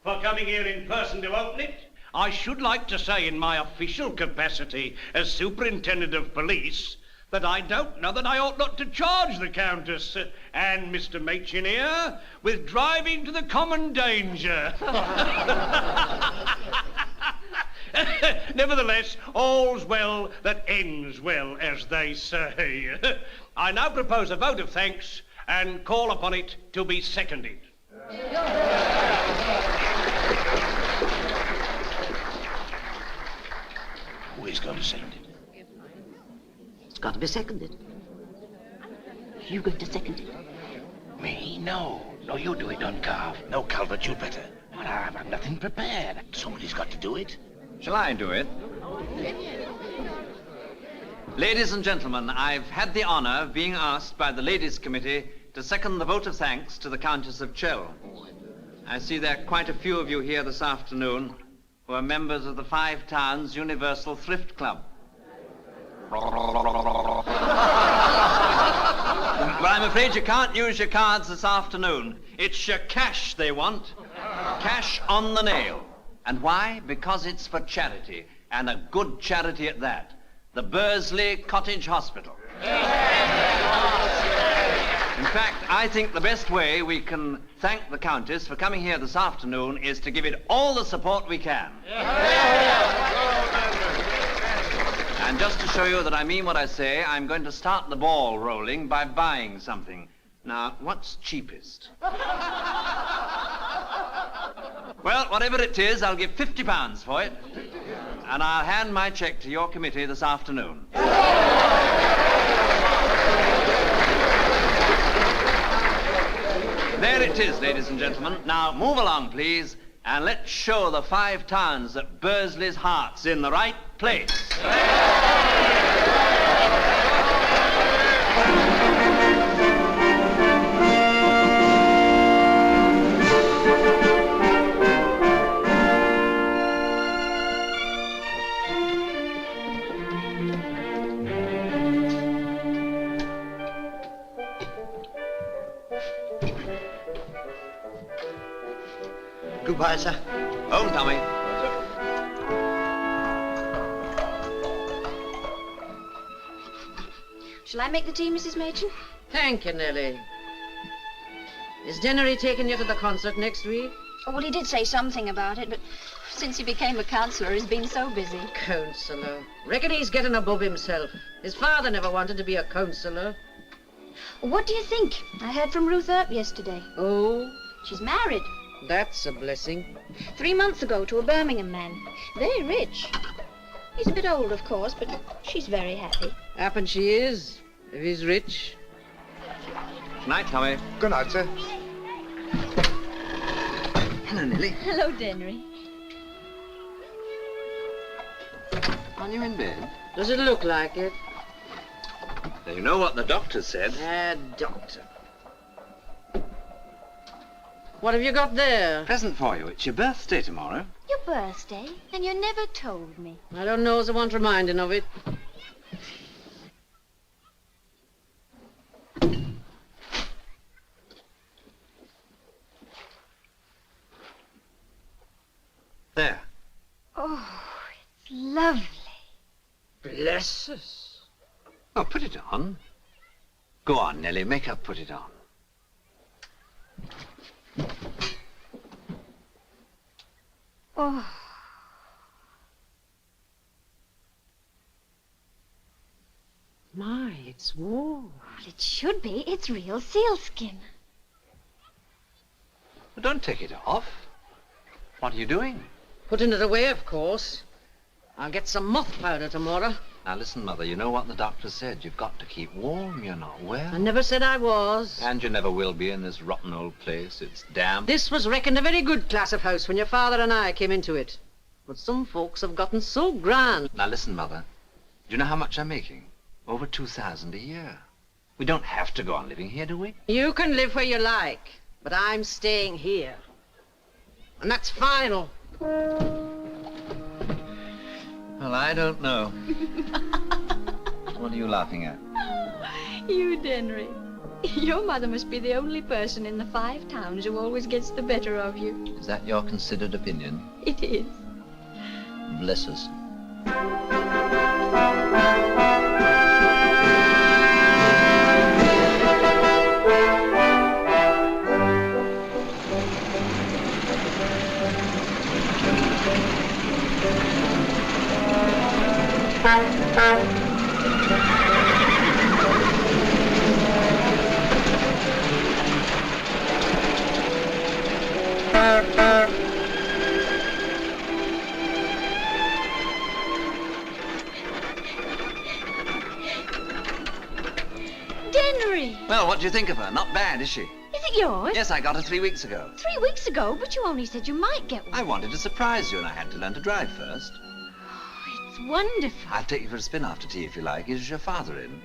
for coming here in person to open it, I should like to say in my official capacity as Superintendent of Police that I don't know that I ought not to charge the Countess and Mr. Machin here with driving to the common danger. Nevertheless, all's well that ends well, as they say. I now propose a vote of thanks and call upon it to be seconded. Who is going to second it? It's got to be seconded. You going to second it? Me? No. No, you do it, Duncalf. No, Calvert, you'd better. Well, I've nothing prepared. Somebody's got to do it. Shall I do it? Ladies and gentlemen, I've had the honor of being asked by the Ladies' Committee to second the vote of thanks to the Countess of Chell. I see there are quite a few of you here this afternoon who are members of the Five Towns Universal Thrift Club. Well, I'm afraid you can't use your cards this afternoon. It's your cash they want. Cash on the nail. And why? Because it's for charity, and a good charity at that. The Bursley Cottage Hospital. In fact, I think the best way we can thank the Countess for coming here this afternoon is to give it all the support we can. And just to show you that I mean what I say, I'm going to start the ball rolling by buying something. Now, what's cheapest? Well, whatever it is, I'll give £50 for it. And I'll hand my cheque to your committee this afternoon. There it is, ladies and gentlemen. Now, move along, please, and let's show the Five Towns that Bursley's heart's in the right place. night, sir. Home, Tommy. Shall I make the tea, Mrs. Machen? Thank you, Nellie. Is Dennery taking you to the concert next week? Oh, well, he did say something about it, but since he became a councillor, he's been so busy. Councillor? Reckon he's getting above himself. His father never wanted to be a councillor. What do you think? I heard from Ruth Earp yesterday. Oh? She's married. That's a blessing. 3 months ago to a Birmingham man. Very rich. He's a bit old, of course, but she's very happy. Happen she is, if he's rich. Good night, Tommy. Good night, sir. Hello, Nellie. Hello, Dennery. Are you in bed? Does it look like it? Now, you know what the doctor said. Doctor. What have you got there? Present for you. It's your birthday tomorrow. Your birthday? And you never told me. I don't know as I want reminding of it. There. Oh, it's lovely. Bless us. Oh, put it on. Go on, Nellie. Make her put it on. Oh. My, it's warm. Well, it should be. It's real sealskin. But don't take it off. What are you doing? Putting it away, of course. I'll get some moth powder tomorrow. Now, listen, Mother, you know what the doctor said. You've got to keep warm. You're not well. I never said I was. And you never will be in this rotten old place. It's damp. This was reckoned a very good class of house when your father and I came into it. But some folks have gotten so grand. Now, listen, Mother. Do you know how much I'm making? Over 2,000 a year. We don't have to go on living here, do we? You can live where you like, but I'm staying here. And that's final. Well, I don't know. What are you laughing at? You, Dennery. Your mother must be the only person in the 5 towns who always gets the better of you. Is that your considered opinion? It is. Bless us. Dennery! Well, what do you think of her? Not bad, is she? Is it yours? Yes, I got her 3 weeks ago. 3 weeks ago, but you only said you might get one. I wanted to surprise you, and I had to learn to drive first. It's wonderful. I'll take you for a spin after tea if you like. Is your father in?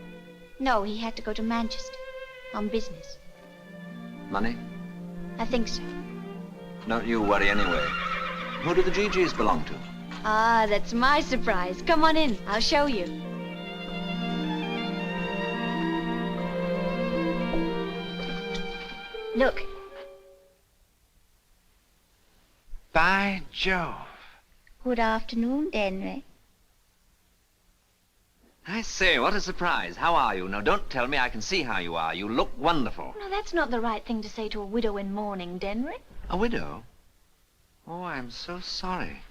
No, he had to go to Manchester on business. Money? I think so. Don't you worry anyway. Who do the GGs belong to? Ah, that's my surprise. Come on in. I'll show you. Look. By Jove. Good afternoon, Dennery. I say, what a surprise. How are you? Now, don't tell me. I can see how you are. You look wonderful. No, that's not the right thing to say to a widow in mourning, Dennery. A widow? Oh, I'm so sorry.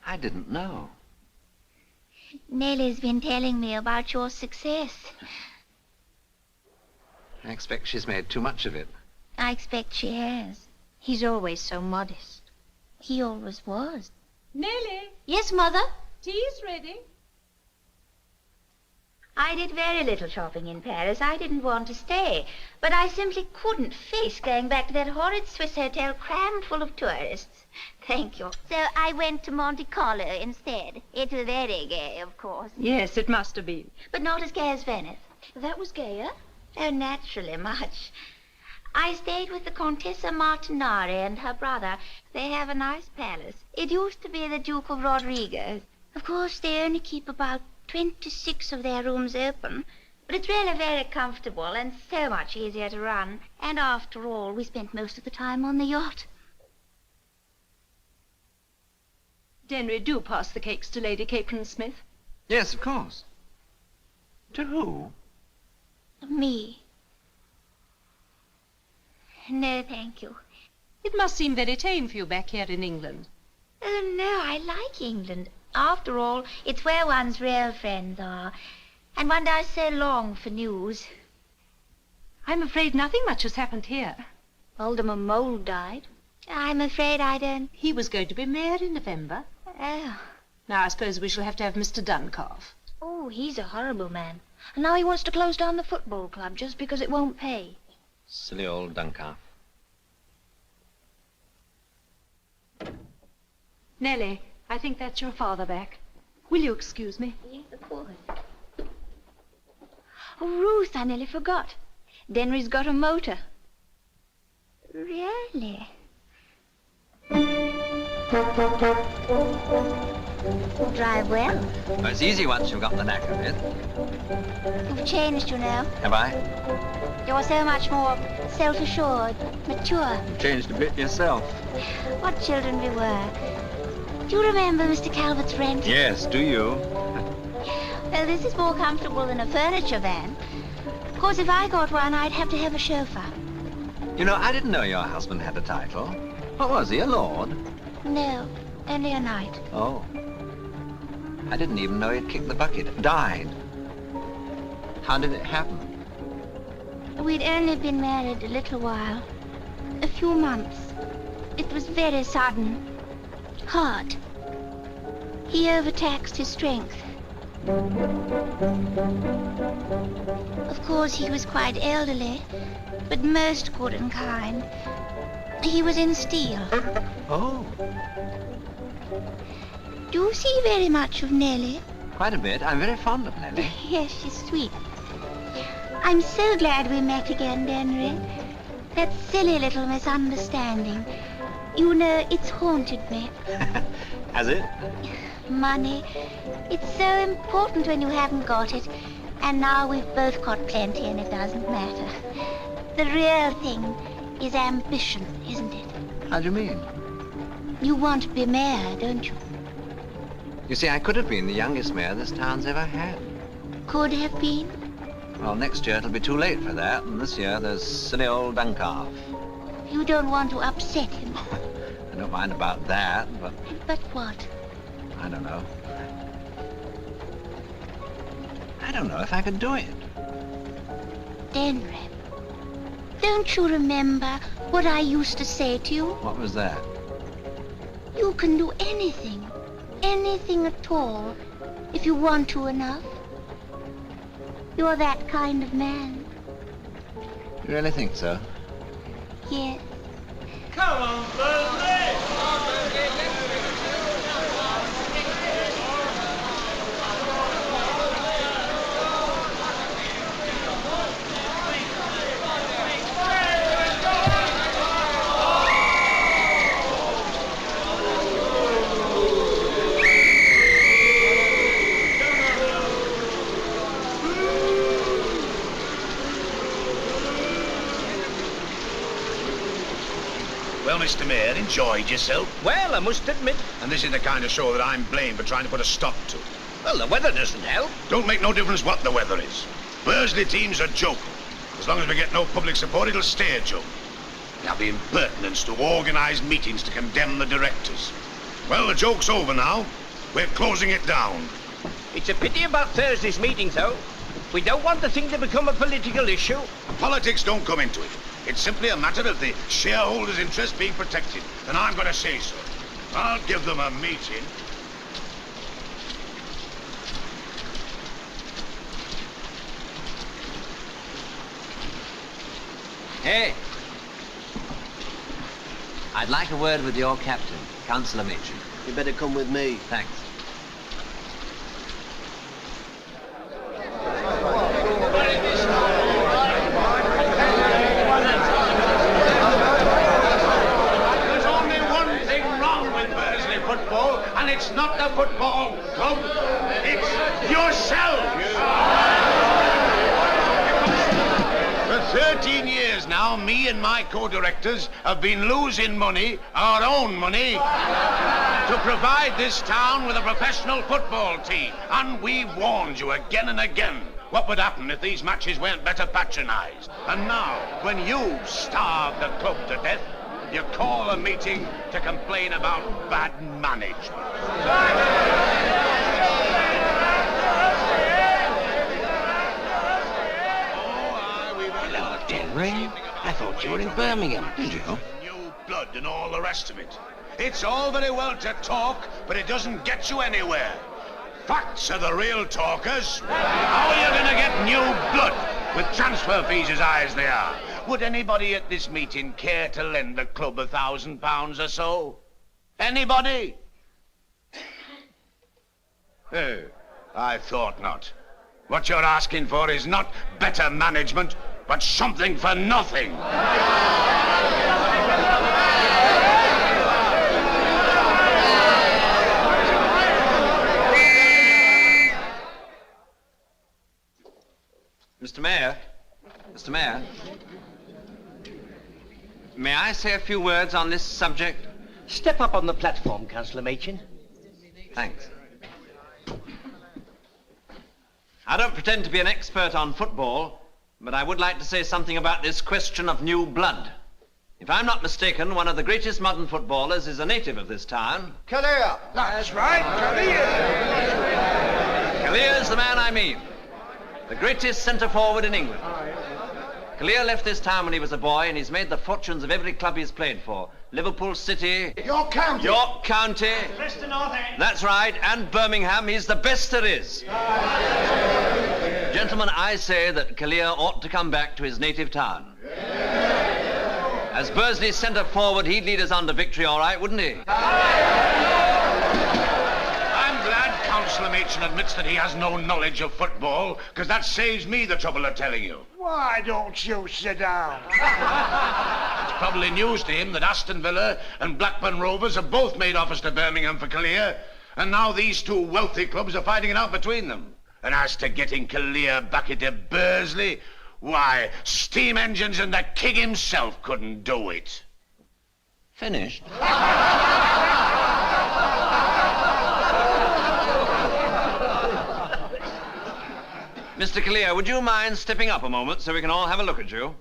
I didn't know. Nellie's been telling me about your success. I expect she's made too much of it. I expect she has. He's always so modest. He always was. Nellie, Yes, Mother? tea's ready. I did very little shopping in Paris. I didn't want to stay. But I simply couldn't face going back to that horrid Swiss hotel crammed full of tourists. Thank you. So I went to Monte Carlo instead. It was very gay, of course. Yes, it must have been. But not as gay as Venice. That was gayer. Oh, naturally much. I stayed with the Contessa Martinari and her brother. They have a nice palace. It used to be the Duke of Rodriguez. Of course, they only keep about 26 of their rooms open, but it's really very comfortable and so much easier to run. And after all, we spent most of the time on the yacht. Denry, do pass the cakes to Lady Capron Smith. Yes, of course. To who? Me. No, thank you. It must seem very tame for you back here in England. Oh, no, I like England. After all, it's where one's real friends are. And one does so long for news. I'm afraid nothing much has happened here. Alderman Mole died. I'm afraid I don't... He was going to be mayor in November. Oh. Now, I suppose we shall have to have Mr. Duncalf. Oh, he's a horrible man. And now he wants to close down the football club just because it won't pay. Silly old Duncalf. Nellie, I think that's your father back. Will you excuse me? Yes, of course. Oh, Ruth, I nearly forgot. Denry's got a motor. Really? Drive well. Well, it's easy once you've got the knack of it. You've changed, you know. Have I? You're so much more self-assured, mature. You've changed a bit yourself. What children we were. Do you remember Mr. Calvert's rent? Yes, do you? Well, this is more comfortable than a furniture van. Of course, if I got one, I'd have to have a chauffeur. You know, I didn't know your husband had a title. What was he, a lord? No, only a knight. Oh. I didn't even know he'd kicked the bucket. Died. How did it happen? We'd only been married a little while. A few months. It was very sudden. Hard. He overtaxed his strength. Of course, he was quite elderly, but most good and kind. He was in steel. Oh. Do you see very much of Nellie? Quite a bit. I'm very fond of Nellie. Yes, she's sweet. I'm so glad we met again, Denry. That silly little misunderstanding. You know, it's haunted me. Has it? Money. It's so important when you haven't got it. And now we've both got plenty and it doesn't matter. The real thing is ambition, isn't it? How do you mean? You want to be mayor, don't you? You see, I could have been the youngest mayor this town's ever had. Could have been? Well, next year it'll be too late for that, and this year there's silly old Duncalf. You don't want to upset him. I don't mind about that, but... But what? I don't know. I don't know if I could do it. Denry, don't you remember what I used to say to you? What was that? You can do anything. Anything at all, if you want to enough. You're that kind of man. You really think so? Yes. Come on, Burnley! Well, Mr. Mayor, enjoyed yourself? Well, I must admit... And this is the kind of show that I'm blamed for trying to put a stop to. Well, the weather doesn't help. Don't make no difference what the weather is. Bursley team's a joke. As long as we get no public support, it'll stay a joke. Now, the impertinence to organise meetings to condemn the directors. Well, the joke's over now. We're closing it down. It's a pity about Thursday's meeting, though. We don't want the thing to become a political issue. Politics don't come into it. It's simply a matter of the shareholders' interest being protected, and I'm going to say so. I'll give them a meeting. Hey! I'd like a word with your captain, Councillor Machin. You better come with me. Thanks. There's only one thing wrong with Bursley football, and it's not the football club. It's yourselves. For 13 years now, me and my co-directors have been losing money, our own money, to provide this town with a professional football team. And we warned you again and again what would happen if these matches weren't better patronised. And now, when you've starved the club to death, you call a meeting to complain about bad management. Hello, Denry. I thought you were in Birmingham. Did you? New blood and all the rest of it. It's all very well to talk, but it doesn't get you anywhere. Facts are the real talkers. How are you going to get new blood with transfer fees as high as they are? Would anybody at this meeting care to lend the club £1,000 or so? Anybody? Oh, I thought not. What you're asking for is not better management, but something for nothing. Mr. Mayor, may I say a few words on this subject? Step up on the platform, Councillor Machin. Thanks. I don't pretend to be an expert on football, but I would like to say something about this question of new blood. If I'm not mistaken, one of the greatest modern footballers is a native of this town. Kalia! That's right, Kalia! Kalia's the man I mean. The greatest centre-forward in England. Kalia left this town when he was a boy, and he's made the fortunes of every club he's played for. Liverpool City. York County. York County. Leicester North End. That's right, and Birmingham. He's the best there is. Gentlemen, I say that Kalia ought to come back to his native town. As Bursley's centre-forward, he'd lead us on to victory, all right, wouldn't he? I'm glad Councillor Machin admits that he has no knowledge of football, because that saves me the trouble of telling you. Why don't you sit down? It's probably news to him that Aston Villa and Blackburn Rovers have both made offers to Birmingham for Kalia, and now these two wealthy clubs are fighting it out between them. And as to getting Kalia back into Bursley, why, steam engines and the king himself couldn't do it. Finished? Mr. Kalia, would you mind stepping up a moment so we can all have a look at you?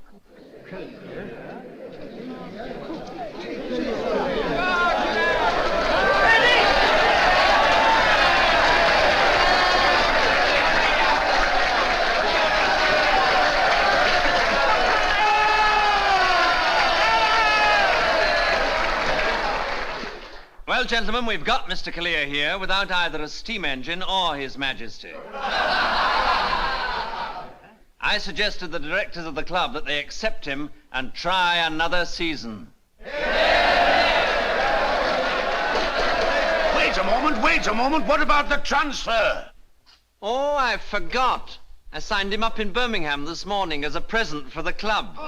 Well, gentlemen, we've got Mr. Kalia here without either a steam engine or His Majesty. I suggest to the directors of the club that they accept him and try another season. Wait a moment. What about the transfer? Oh, I forgot. I signed him up in Birmingham this morning as a present for the club.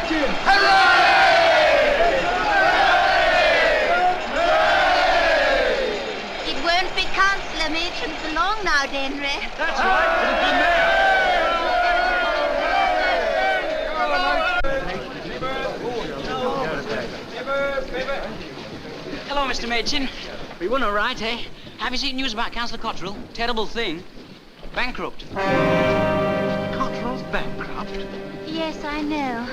It won't be Councillor Machin for long now, Denry. That's right. Hello, Mr. Machin. We won all right, eh? Have you seen news about Councillor Cottrell? Terrible thing. Bankrupt. Cottrell's bankrupt? Yes, I know.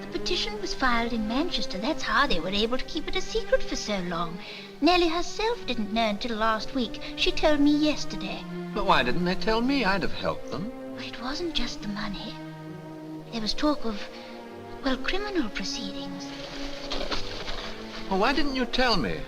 The petition was filed in Manchester. That's how they were able to keep it a secret for so long. Nellie herself didn't know until last week. She told me yesterday. But why didn't they tell me? I'd have helped them. It wasn't just the money. There was talk of, well, criminal proceedings. Well, why didn't you tell me?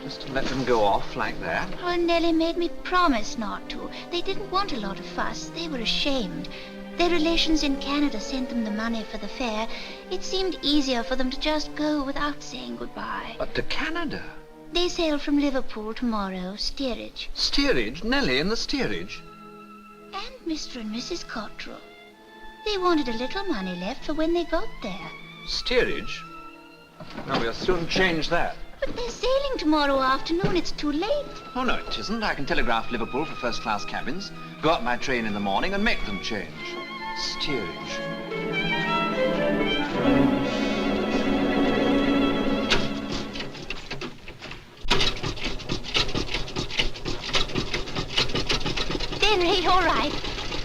Just to let them go off like that? Oh, Nellie made me promise not to. They didn't want a lot of fuss. They were ashamed. Their relations in Canada sent them the money for the fare. It seemed easier for them to just go without saying goodbye. But to Canada? They sail from Liverpool tomorrow, steerage. Steerage? Nellie in the steerage? And Mr. and Mrs. Cottrell. They wanted a little money left for when they got there. Steerage? Well, we'll soon change that. But they're sailing tomorrow afternoon. It's too late. Oh, no, it isn't. I can telegraph Liverpool for first-class cabins, go up by train in the morning and make them change. Steerage. Henry, all right.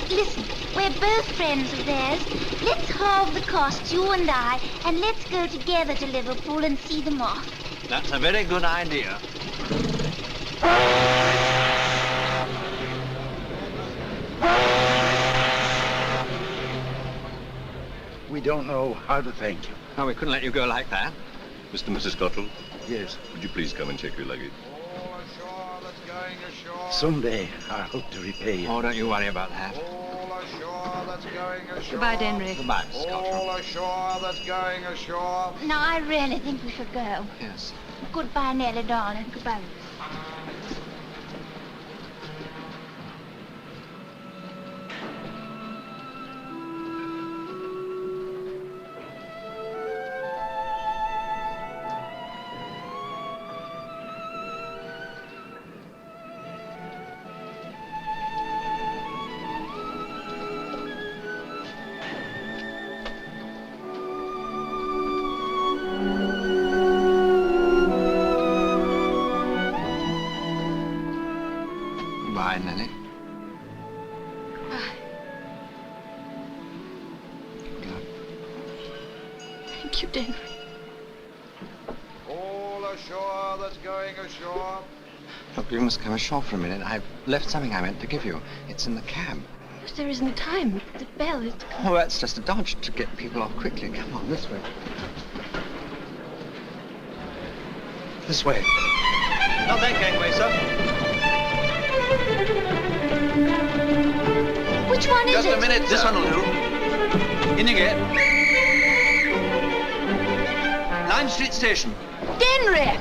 Listen, we're both friends of theirs. Let's halve the costs, you and I, and let's go together to Liverpool and see them off. That's a very good idea. We don't know how to thank you. Oh, we couldn't let you go like that. Mr. and Mrs. Cottrell? Yes. Would you please come and check your luggage? Someday I hope to repay you. Oh, don't you worry about that. Goodbye, Denry. Goodbye, Mrs. Cottrell. All ashore that's going ashore. No, I really think we should go. Yes. Goodbye, Nellie, darling. Goodbye. Bye, Nellie. Goodbye. Good luck. Thank you, Denry. All ashore that's going ashore. Look, you must come ashore for a minute. I've left something I meant to give you. It's in the cab. But there isn't time. The bell is... Oh, that's just a dodge to get people off quickly. Come on, this way. This way. Not that gangway, sir. Which one is Just it? a minute, this one will do. In you get. Lime Street Station. Denry!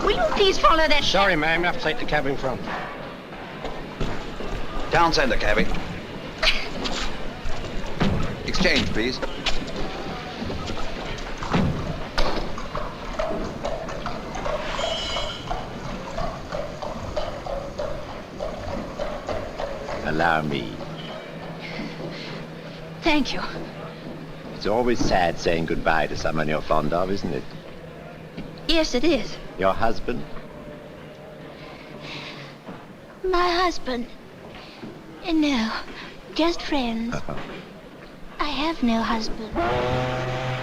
Will you please follow that... Sorry, ma'am. You have to take the cab in front. Down centre, cabby. Exchange, please. Allow me. Thank you. It's always sad saying goodbye to someone you're fond of, isn't it? Yes, it is. Your husband? My husband. No, just friends. I have no husband.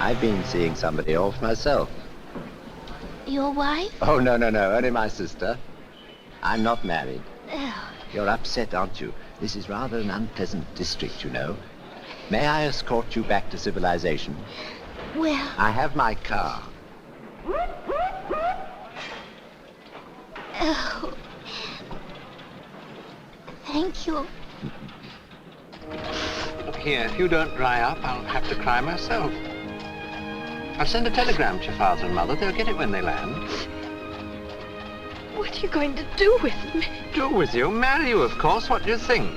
I've been seeing somebody off myself. Your wife? Oh, no, only my sister. I'm not married. Oh. You're upset, aren't you? This is rather an unpleasant district, you know. May I escort you back to civilization? Well... I have my car. Oh. Thank you. Look here, if you don't dry up, I'll have to cry myself. I'll send a telegram to your father and mother. They'll get it when they land. What are you going to do with me? Do with you? Marry you, of course. What do you think?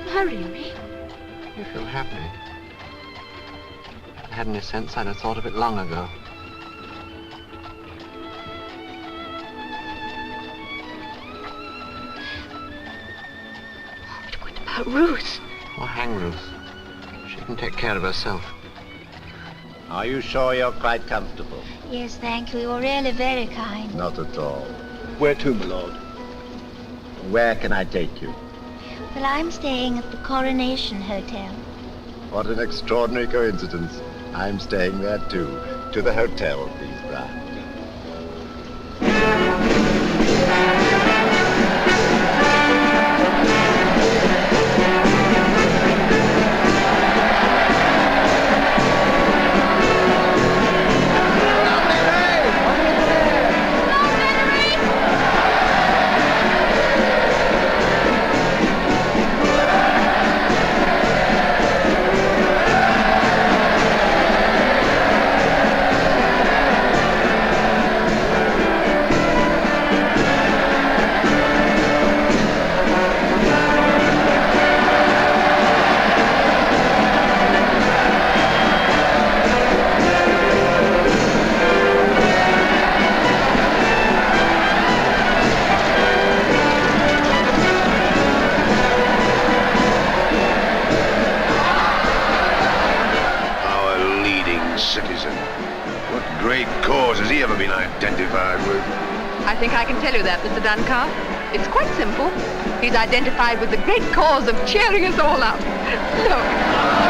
Marry me? If you'll have me. If I had any sense, I'd have thought of it long ago. But what about Ruth? Oh, hang Ruth. She can take care of herself. Are you sure you're quite comfortable? Yes, thank you. You're really very kind. Not at all. Where to, my lord? Where can I take you? Well, I'm staying at the Coronation Hotel. What an extraordinary coincidence. I'm staying there too. To the hotel, please, Brian. great cause has he ever been identified with? I think I can tell you that, Mr. Duncalf. It's quite simple. He's identified with the great cause of cheering us all up. Look.